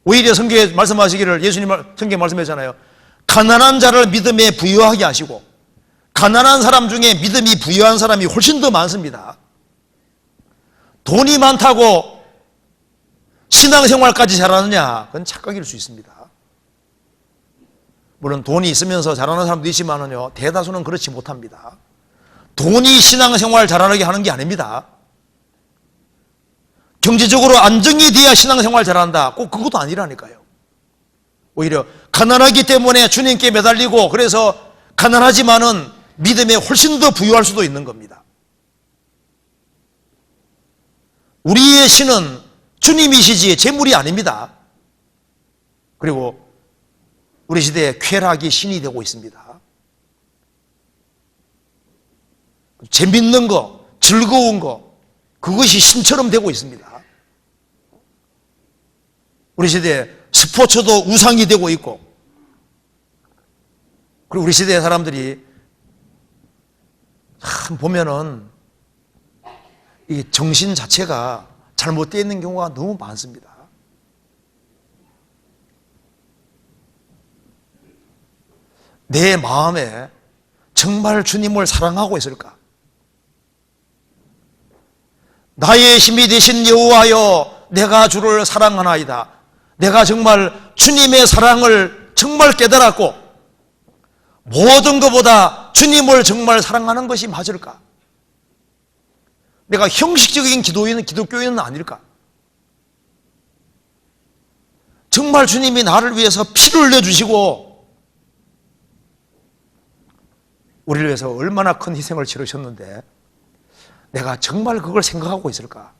오히려 성경에 말씀하시기를, 예수님 성경에 말씀하셨잖아요. 가난한 자를 믿음에 부유하게 하시고, 가난한 사람 중에 믿음이 부유한 사람이 훨씬 더 많습니다. 돈이 많다고 신앙생활까지 잘하느냐? 그건 착각일 수 있습니다. 물론 돈이 있으면서 잘하는 사람도 있지만은요, 대다수는 그렇지 못합니다. 돈이 신앙생활 잘하게 하는 게 아닙니다. 경제적으로 안정이 돼야 신앙생활 잘한다, 꼭 그것도 아니라니까요. 오히려 가난하기 때문에 주님께 매달리고, 그래서 가난하지만은 믿음에 훨씬 더 부유할 수도 있는 겁니다. 우리의 신은 주님이시지 재물이 아닙니다. 그리고 우리 시대에 쾌락이 신이 되고 있습니다. 재밌는 거, 즐거운 거, 그것이 신처럼 되고 있습니다. 우리 시대에 스포츠도 우상이 되고 있고, 그리고 우리 시대의 사람들이 참 보면은 이 정신 자체가 잘못되어 있는 경우가 너무 많습니다. 내 마음에 정말 주님을 사랑하고 있을까? 나의 힘이 되신 여호와여, 내가 주를 사랑하나이다. 내가 정말 주님의 사랑을 정말 깨달았고 모든 것보다 주님을 정말 사랑하는 것이 맞을까? 내가 형식적인 기독교인은 아닐까? 정말 주님이 나를 위해서 피를 흘려주시고 우리를 위해서 얼마나 큰 희생을 치르셨는데 내가 정말 그걸 생각하고 있을까?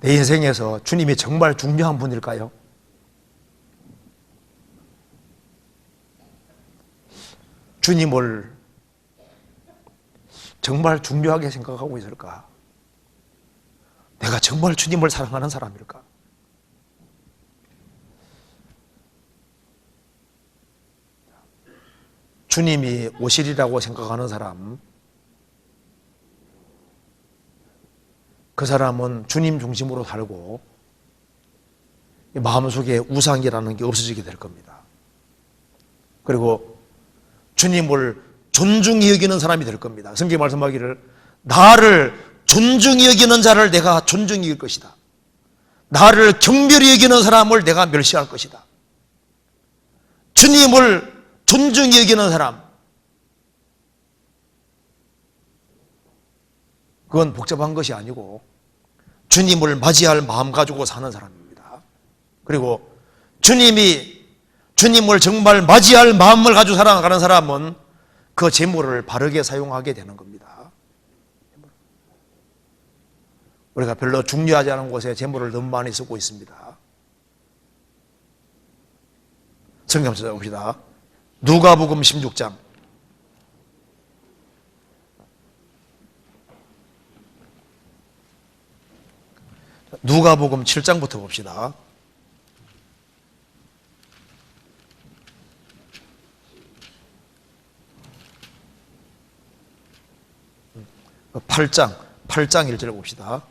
내 인생에서 주님이 정말 중요한 분일까요? 주님을 정말 중요하게 생각하고 있을까? 내가 정말 주님을 사랑하는 사람일까? 주님이 오시리라고 생각하는 사람, 그 사람은 주님 중심으로 살고 마음속에 우상이라는 게 없어지게 될 겁니다. 그리고 주님을 존중히 여기는 사람이 될 겁니다. 성경이 말씀하기를 나를 존중히 여기는 자를 내가 존중히 여길 것이다. 나를 경멸히 여기는 사람을 내가 멸시할 것이다. 주님을 존중히 여기는 사람, 그건 복잡한 것이 아니고 주님을 맞이할 마음 가지고 사는 사람입니다. 그리고 주님을 정말 맞이할 마음을 가지고 살아가는 사람은 그 재물을 바르게 사용하게 되는 겁니다. 우리가 별로 중요하지 않은 곳에 재물을 너무 많이 쓰고 있습니다. 성경 찾아봅시다. 누가복음 16장. 누가복음 7장부터 봅시다. 8장 1절 봅시다.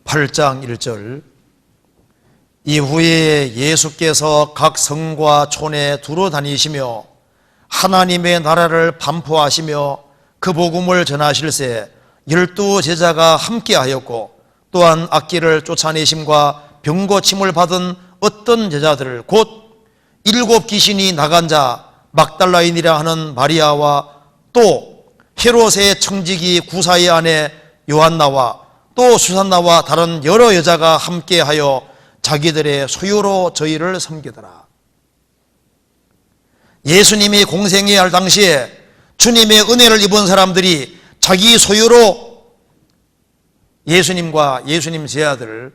(8장 1절) 이후에 예수께서 각 성과 촌에 두루 다니시며 하나님의 나라를 반포하시며 그 복음을 전하실새 12 제자가 함께하였고 또한 악기를 쫓아내심과 병고침을 받은 어떤 제자들 곧 7 귀신이 나간 자 막달라인이라 하는 마리아와 또 헤롯의 청지기 구사의 아내 요한나와 또 수산나와 다른 여러 여자가 함께하여 자기들의 소유로 저희를 섬기더라. 예수님이 공생애에 할 당시에 주님의 은혜를 입은 사람들이 자기 소유로 예수님과 예수님 제자들을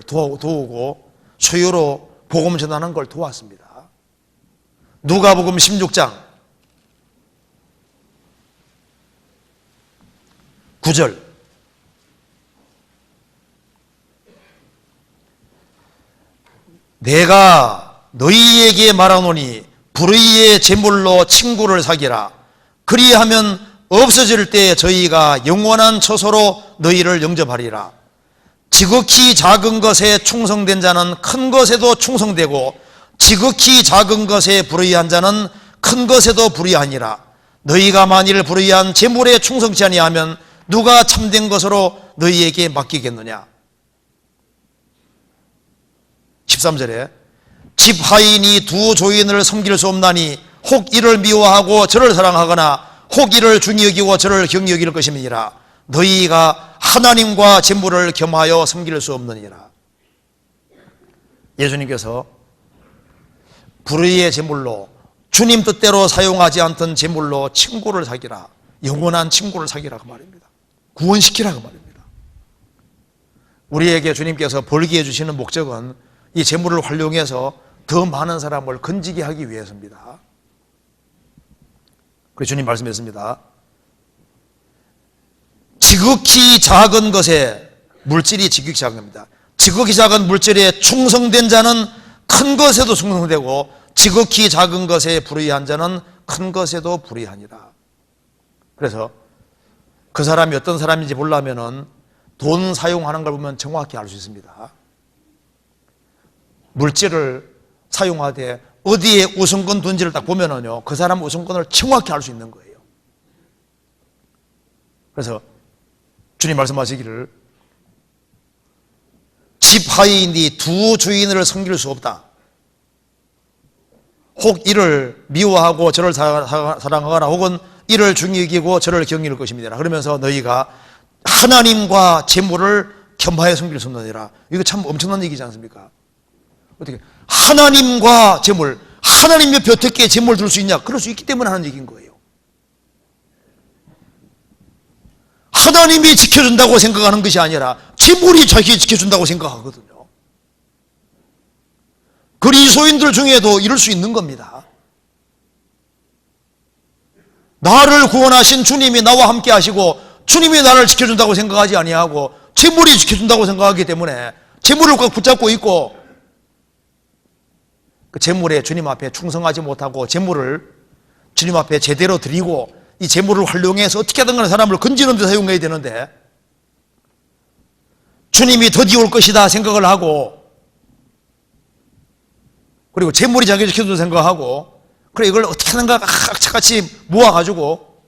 도우고 소유로 복음 전하는 걸 도왔습니다. 누가복음 16장 9절 내가 너희에게 말하노니 불의의 제물로 친구를 사귀라. 그리하면 없어질 때 저희가 영원한 처소로 너희를 영접하리라. 지극히 작은 것에 충성된 자는 큰 것에도 충성되고 지극히 작은 것에 불의한 자는 큰 것에도 불의하니라. 너희가 만일 불의한 제물에 충성치 아니하면 누가 참된 것으로 너희에게 맡기겠느냐. 13절에 집 하인이 두 조인을 섬길 수 없나니 혹 이를 미워하고 저를 사랑하거나 혹 이를 중히 여기고 저를 경히 여길 것임이니라. 너희가 하나님과 재물을 겸하여 섬길 수 없느니라. 예수님께서 불의의 제물로 주님 뜻대로 사용하지 않던 제물로 친구를 사귀라. 영원한 친구를 사귀라 그 말입니다. 구원시키라 그 말입니다. 우리에게 주님께서 벌게 해주시는 목적은 이 재물을 활용해서 더 많은 사람을 건지게 하기 위해서입니다. 그래서 주님 말씀했습니다. 지극히 작은 것에, 물질이 지극히 작은 겁니다. 지극히 작은 물질에 충성된 자는 큰 것에도 충성되고 지극히 작은 것에 불의한 자는 큰 것에도 불의하니라. 그래서 그 사람이 어떤 사람인지 보려면은 돈 사용하는 걸 보면 정확히 알 수 있습니다. 물질을 사용하되 어디에 우선권 둔지를 딱 보면은요, 그 사람 우선권을 정확히 알 수 있는 거예요. 그래서 주님 말씀하시기를 집 하에 네 두 주인을 섬길 수 없다. 혹 이를 미워하고 저를 사랑하거나 혹은 이를 중히 여기고 저를 경외할 것입니다. 그러면서 너희가 하나님과 재물을 겸하여 섬길 수 없느니라. 이거 참 엄청난 얘기지 않습니까? 어떻게 하나님과 재물, 하나님 옆에 어떻게 재물을 둘 수 있냐? 그럴 수 있기 때문에 하는 얘기인 거예요. 하나님이 지켜준다고 생각하는 것이 아니라 재물이 자기 지켜준다고 생각하거든요. 그리스도인들 중에도 이럴 수 있는 겁니다. 나를 구원하신 주님이 나와 함께 하시고 주님이 나를 지켜준다고 생각하지 아니하고 재물이 지켜준다고 생각하기 때문에 재물을 꽉 붙잡고 있고, 그 재물에 주님 앞에 충성하지 못하고 재물을 주님 앞에 제대로 드리고 이 재물을 활용해서 어떻게든 간에 사람을 건지는 데 사용해야 되는데 주님이 더디 올 것이다 생각을 하고, 그리고 재물이 자기 지켜준다고 생각하고, 그래 이걸 어떻게든가 악착같이 모아가지고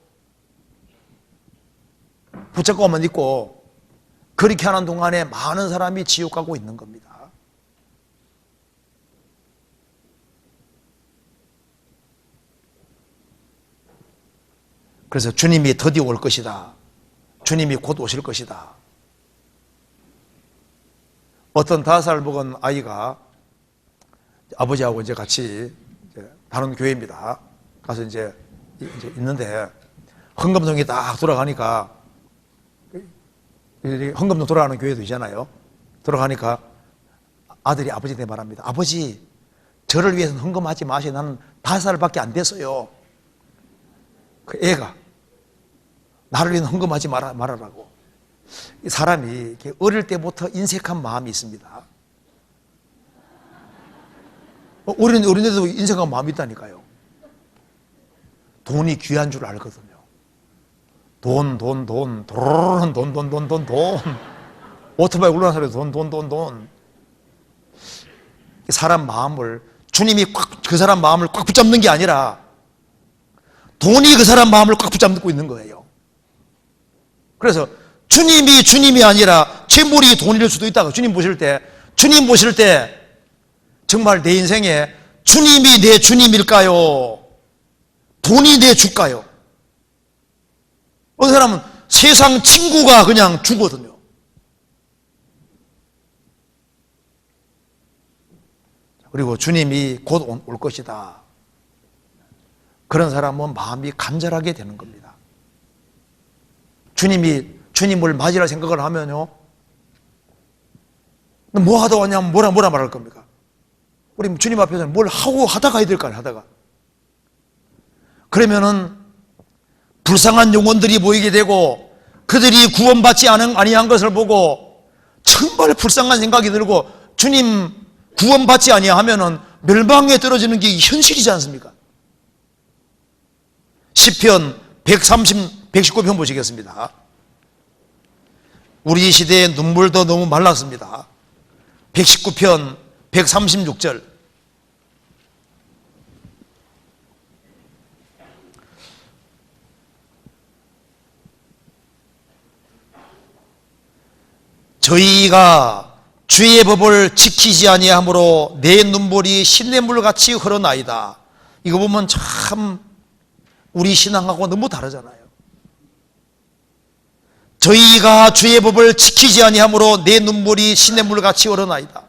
붙잡고만 있고, 그렇게 하는 동안에 많은 사람이 지옥 가고 있는 겁니다. 그래서 주님이 더디 올 것이다. 주님이 곧 오실 것이다. 어떤 5살 먹은 아이가 아버지하고 이제 같이 다른 교회입니다. 가서 이제 있는데 헌금통이 딱 돌아가니까, 헌금통 돌아가는 교회도 있잖아요. 돌아가니까 아들이 아버지한테 말합니다. 아버지, 저를 위해서는 헌금하지 마세요. 나는 5살밖에 안 됐어요. 그 애가 나를 위해서 헌금하지 말아라고. 이 사람이 어릴 때부터 인색한 마음이 있습니다. 어린애도 인색한 마음이 있다니까요. 돈이 귀한 줄 알거든요. 돈. 오토바이 올라가는 사람이 돈. 사람 마음을, 주님이 그 사람 마음을 꽉 붙잡는 게 아니라 돈이 그 사람 마음을 꽉 붙잡고 있는 거예요. 그래서 주님이 아니라 재물이 돈일 수도 있다고. 주님 보실 때 정말 내 인생에 주님이 내 주님일까요? 돈이 내 주일까요? 어떤 사람은 세상 친구가 그냥 주거든요. 그리고 주님이 곧 올 것이다. 그런 사람은 마음이 간절하게 되는 겁니다. 주님을 맞이할 생각을 하면요, 뭐 하다 왔냐면 뭐라 말할 겁니까? 우리 주님 앞에서는 뭘 하다가 해야 될까요? 하다가. 그러면은 불쌍한 영혼들이 보이게 되고 그들이 구원받지 아니한 것을 보고 정말 불쌍한 생각이 들고, 주님 구원받지 아니하면은 멸망에 떨어지는 게 현실이지 않습니까? 시편 119편 보시겠습니다. 우리 시대의 눈물도 너무 말랐습니다. 119편 136절. 저희가 주의 법을 지키지 아니하므로 내 눈물이 시냇물같이 흘러나이다. 이거 보면 참 우리 신앙하고 너무 다르잖아요. 저희가 주의 법을 지키지 아니하므로 내 눈물이 시냇물같이 흘러나이다.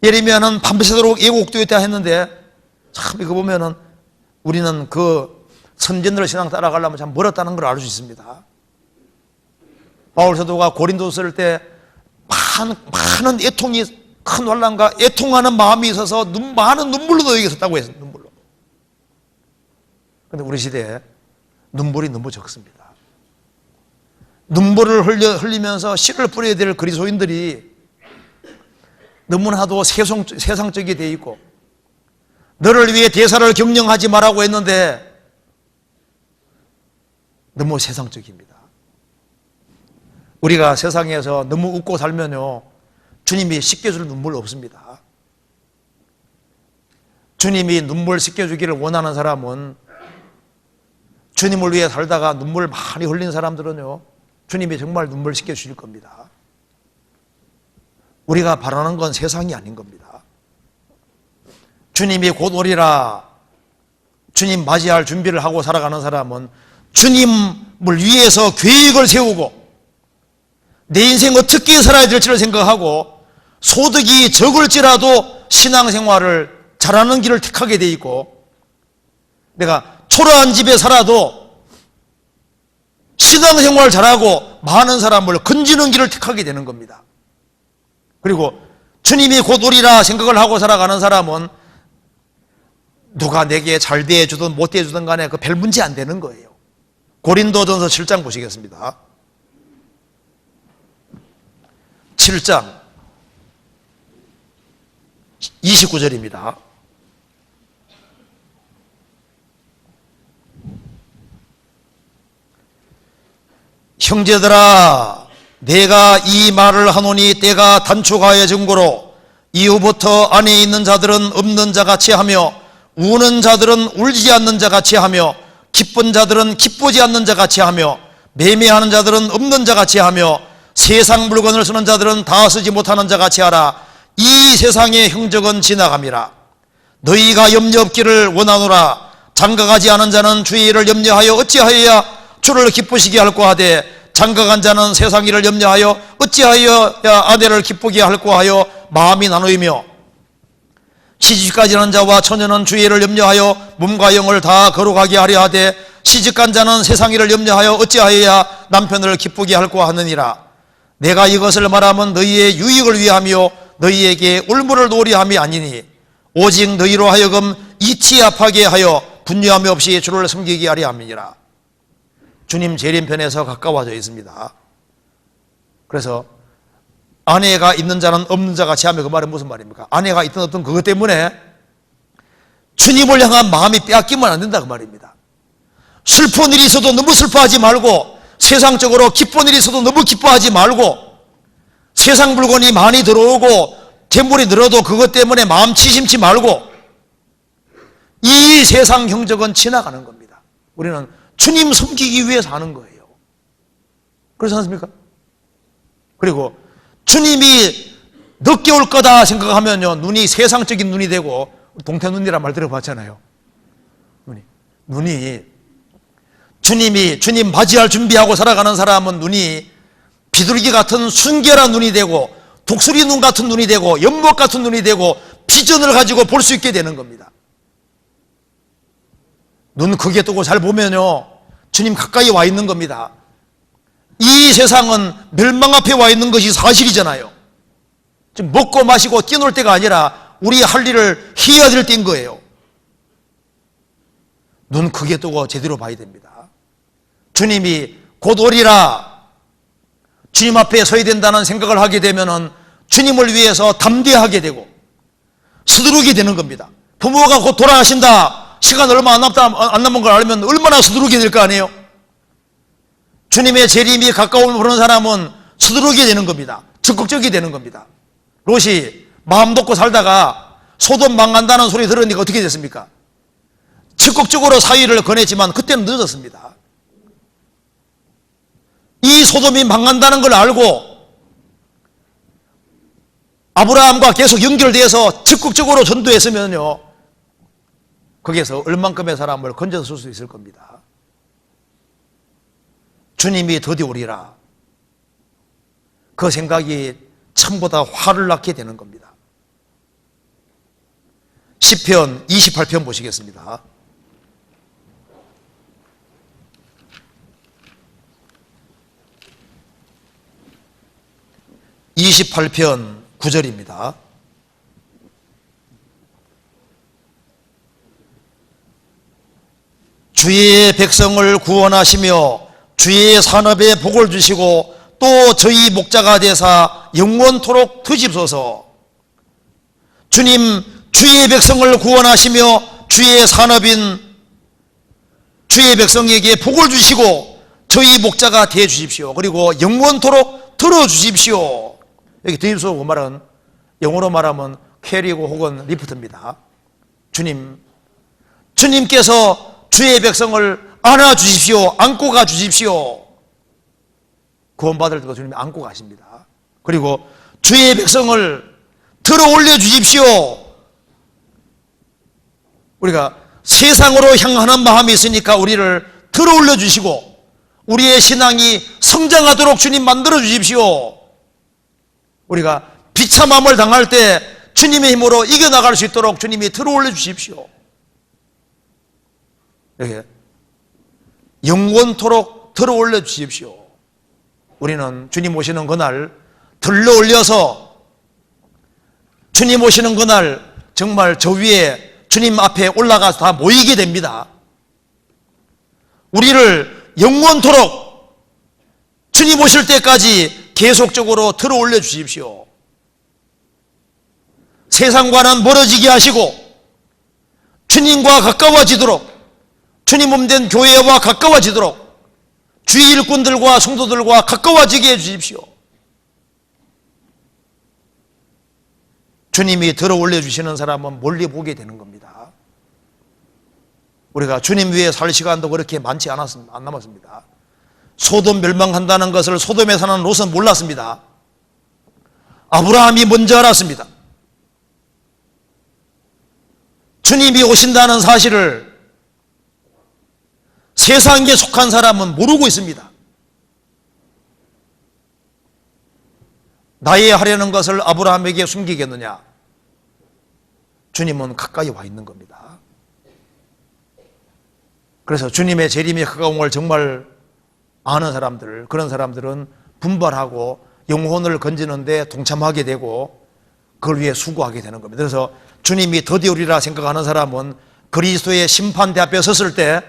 예를 들면 밤새도록 예곡도 있다 했는데, 참 이거 보면은 우리는 그 선전들 신앙 따라가려면 참 멀었다는 걸 알 수 있습니다. 바울 사도가 고린도 쓸 때 많은 애통이, 큰 환난과 애통하는 마음이 있어서 많은 눈물로 여기 있었다고 했어요. 눈물로. 그런데 우리 시대에 눈물이 너무 적습니다. 눈물을 흘리면서 씨를 뿌려야 될 그리스도인들이 너무나도 세상적이 돼 있고, 너를 위해 대사를 경영하지 말라고 했는데 너무 세상적입니다. 우리가 세상에서 너무 웃고 살면요, 주님이 씻겨줄 눈물 없습니다. 주님이 눈물 씻겨주기를 원하는 사람은, 주님을 위해 살다가 눈물 많이 흘린 사람들은요, 주님이 정말 눈물 씻겨주실 겁니다. 우리가 바라는 건 세상이 아닌 겁니다. 주님이 곧 오리라, 주님 맞이할 준비를 하고 살아가는 사람은 주님을 위해서 계획을 세우고 내 인생 어떻게 살아야 될지를 생각하고 소득이 적을지라도 신앙생활을 잘하는 길을 택하게 돼 있고, 내가 초라한 집에 살아도 신앙생활을 잘하고 많은 사람을 건지는 길을 택하게 되는 겁니다. 그리고 주님이 곧 오리라 생각을 하고 살아가는 사람은 누가 내게 잘 대해주든 못 대해주든 간에 그 별 문제 안 되는 거예요. 고린도전서 7장 보시겠습니다. 7장 29절입니다. 형제들아, 내가 이 말을 하노니 때가 단축하여 증거로 이후부터 안에 있는 자들은 없는 자같이 하며 우는 자들은 울지 않는 자같이 하며 기쁜 자들은 기쁘지 않는 자같이 하며 매매하는 자들은 없는 자같이 하며 세상 물건을 쓰는 자들은 다 쓰지 못하는 자같이 하라. 이 세상의 형적은 지나감이라. 너희가 염려 없기를 원하노라. 장가가지 않은 자는 주의 일을 염려하여 어찌하여야 주를 기쁘시게 할꼬 하되, 장가간 자는 세상 일을 염려하여 어찌하여야 아내를 기쁘게 할꼬 하여 마음이 나누이며, 시집가지 않은 자와 처녀는 주의 일을 염려하여 몸과 영을 다 거룩하게 하려 하되, 시집간 자는 세상 일을 염려하여 어찌하여야 남편을 기쁘게 할꼬 하느니라. 내가 이것을 말하면 너희의 유익을 위하며 너희에게 울물을 놓으려 함이 아니니, 오직 너희로 하여금 이치압하게 하여 분유함이 없이 주를 섬기게 하려 함이니라. 주님 재림편에서 가까워져 있습니다. 그래서 아내가 있는 자는 없는 자 같이 하며, 그 말은 무슨 말입니까? 아내가 있든 없든 그것 때문에 주님을 향한 마음이 빼앗기면 안 된다 그 말입니다. 슬픈 일이 있어도 너무 슬퍼하지 말고, 세상적으로 기쁜 일이 있어도 너무 기뻐하지 말고, 세상 물건이 많이 들어오고 재물이 늘어도 그것 때문에 마음 치심치 말고, 이 세상 형적은 지나가는 겁니다. 우리는 주님 섬기기 위해 사는 거예요. 그렇지 않습니까? 그리고 주님이 늦게 올 거다 생각하면요, 눈이 세상적인 눈이 되고, 동태 눈이란 말 들어봤잖아요. 눈이 주님 맞이할 준비하고 살아가는 사람은 눈이 비둘기 같은 순결한 눈이 되고, 독수리 눈 같은 눈이 되고, 연못 같은 눈이 되고, 비전을 가지고 볼 수 있게 되는 겁니다. 눈 크게 뜨고 잘 보면요, 주님 가까이 와 있는 겁니다. 이 세상은 멸망 앞에 와 있는 것이 사실이잖아요. 지금 먹고 마시고 뛰놀 때가 아니라 우리 할 일을 해야 될 때인 거예요. 눈 크게 뜨고 제대로 봐야 됩니다. 주님이 곧 오리라, 주님 앞에 서야 된다는 생각을 하게 되면은 주님을 위해서 담대하게 되고 서두르게 되는 겁니다. 부모가 곧 돌아가신다, 시간 얼마 안 남은 걸 알면 얼마나 서두르게 될 거 아니에요? 주님의 재림이 가까움을 보는 사람은 서두르게 되는 겁니다. 적극적이 되는 겁니다. 롯이 마음 놓고 살다가 소돔 망한다는 소리 들으니까 어떻게 됐습니까? 적극적으로 사위를 권했지만 그때는 늦었습니다. 이 소돔이 망한다는 걸 알고 아브라함과 계속 연결돼서 적극적으로 전도했으면요, 거기에서 얼만큼의 사람을 건져서 쓸 수 있을 겁니다. 주님이 더디 오리라, 그 생각이 참보다 화를 낳게 되는 겁니다. 시편 28편 보시겠습니다. (28편) 9절입니다. 주의 백성을 구원하시며 주의 산업에 복을 주시고 또 저희 목자가 되사 영원토록 두십소서. 주님, 주의 백성을 구원하시며 주의 산업인 주의 백성에게 복을 주시고 저희 목자가 되어 주십시오. 그리고 영원토록 들어주십시오. 여기 드십시오 그 말은 영어로 말하면 캐리고 혹은 리프트입니다. 주님께서 주의 백성을 안아주십시오. 안고 가주십시오. 구원받을 때도 주님이 안고 가십니다. 그리고 주의 백성을 들어 올려 주십시오. 우리가 세상으로 향하는 마음이 있으니까 우리를 들어 올려 주시고 우리의 신앙이 성장하도록 주님 만들어 주십시오. 우리가 비참함을 당할 때 주님의 힘으로 이겨나갈 수 있도록 주님이 들어 올려 주십시오. 이렇게 영원토록 들어 올려 주십시오. 우리는 주님 오시는 그날 들러 올려서 주님 오시는 그날 정말 저 위에 주님 앞에 올라가서 다 모이게 됩니다. 우리를 영원토록 주님 오실 때까지 계속적으로 들어 올려 주십시오. 세상과는 멀어지게 하시고 주님과 가까워지도록 주님 몸된 교회와 가까워지도록 주의 일꾼들과 성도들과 가까워지게 해주십시오. 주님이 들어 올려주시는 사람은 멀리 보게 되는 겁니다. 우리가 주님 위에 살 시간도 그렇게 많지 안 남았습니다. 소돔 멸망한다는 것을 소돔에 사는 롯은 몰랐습니다. 아브라함이 먼저 알았습니다. 주님이 오신다는 사실을 세상에 속한 사람은 모르고 있습니다. 나의 하려는 것을 아브라함에게 숨기겠느냐? 주님은 가까이 와 있는 겁니다. 그래서 주님의 재림에 가까운 걸 정말 아는 사람들, 그런 사람들은 분발하고 영혼을 건지는데 동참하게 되고 그걸 위해 수고하게 되는 겁니다. 그래서 주님이 더디오리라 생각하는 사람은 그리스도의 심판대 앞에 섰을 때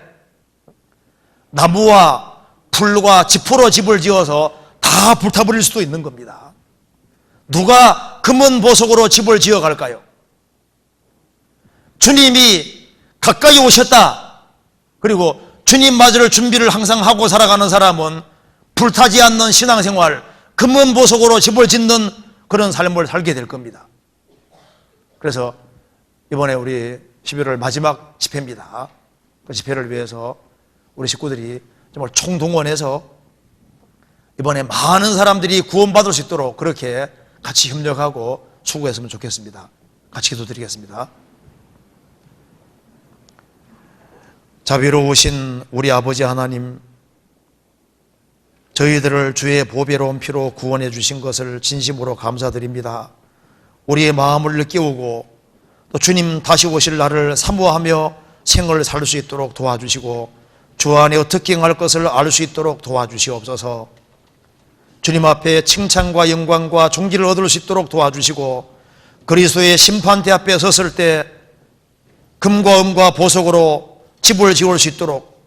나무와 풀과 지포로 집을 지어서 다 불타버릴 수도 있는 겁니다. 누가 금은 보석으로 집을 지어갈까요? 주님이 가까이 오셨다. 그리고 주님 맞을 준비를 항상 하고 살아가는 사람은 불타지 않는 신앙생활, 금은 보석으로 집을 짓는 그런 삶을 살게 될 겁니다. 그래서 이번에 우리 11월 마지막 집회입니다. 그 집회를 위해서 우리 식구들이 정말 총동원해서 이번에 많은 사람들이 구원받을 수 있도록 그렇게 같이 협력하고 수고했으면 좋겠습니다. 같이 기도드리겠습니다. 자비로우신 우리 아버지 하나님, 저희들을 주의 보배로운 피로 구원해 주신 것을 진심으로 감사드립니다. 우리의 마음을 일깨우고 또 주님 다시 오실 날을 사모하며 생을 살 수 있도록 도와주시고 주 안에 어떻게 행할 것을 알 수 있도록 도와주시옵소서. 주님 앞에 칭찬과 영광과 존귀를 얻을 수 있도록 도와주시고 그리스도의 심판대 앞에 섰을 때 금과 은과 보석으로 집을 지을 수 있도록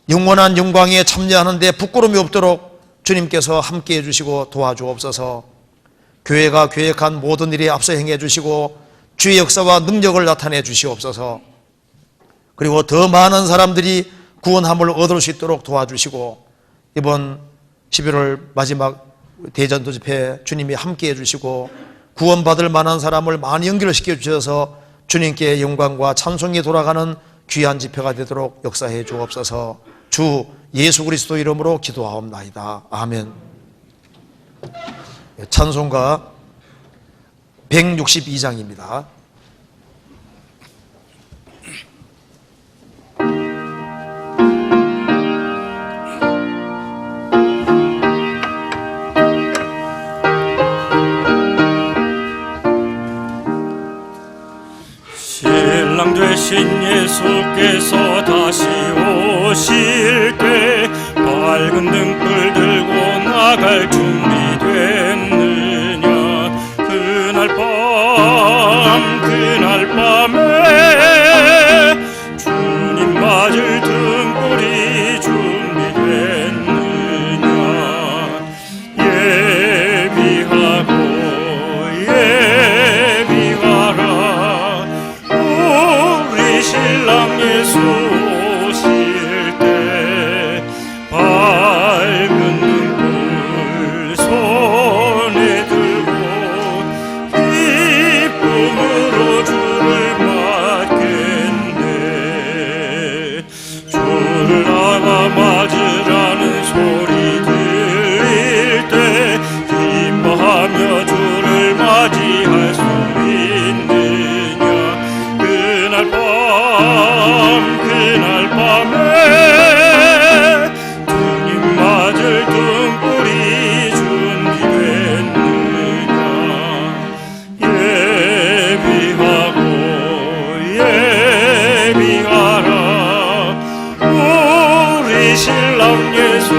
영원한 영광에 참여하는 데 부끄러움이 없도록 주님께서 함께해 주시고 도와주옵소서. 교회가 계획한 모든 일에 앞서 행해 주시고 주의 역사와 능력을 나타내 주시옵소서. 그리고 더 많은 사람들이 구원함을 얻을 수 있도록 도와주시고 이번 11월 마지막 대전도 집회 주님이 함께해 주시고 구원받을 만한 사람을 많이 연결시켜 주셔서 주님께 영광과 찬송이 돌아가는 귀한 집회가 되도록 역사해 주옵소서. 주 예수 그리스도 이름으로 기도하옵나이다. 아멘. 찬송가 162장입니다. 신랑 되신 예수께서 다시 오실 때 밝은 등불 들고 나갈 준비 됐느냐. 그날 밤에 주님 맞을 등불이 준비됐느냐. 예수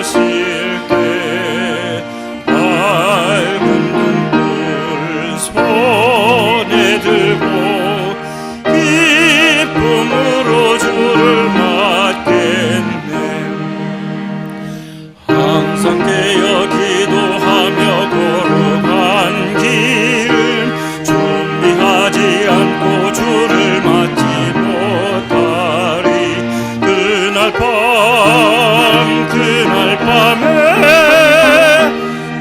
오실 때 밝은 등불 손에 들고 기쁨으로 주를 맞겠네. 항상 깨어 기도하며 걸어간 길은 준비하지 않고 주를 맞지 못하리. 그날 밤에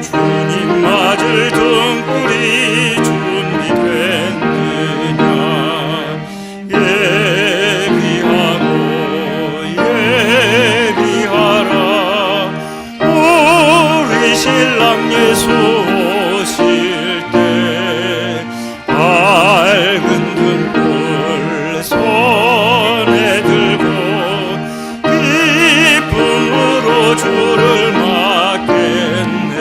주님 맞을 등불이 준비됐느냐. 예비하라. 우리 신랑 예수 오실 때 밝은 등불 손에 들고 기쁨으로 주를 맞겠네.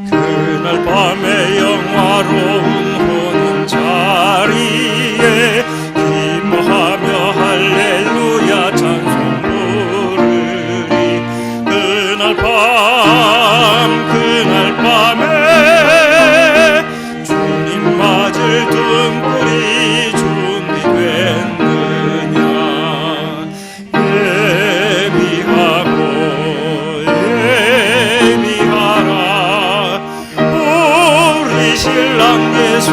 그날 밤에 영화로운 호는 자리에 기뻐하며 할렐루야 찬송 부르리. 그날 밤에 주님 맞을 등불이 준비됐느냐. 예비하라. 우리 신랑 예수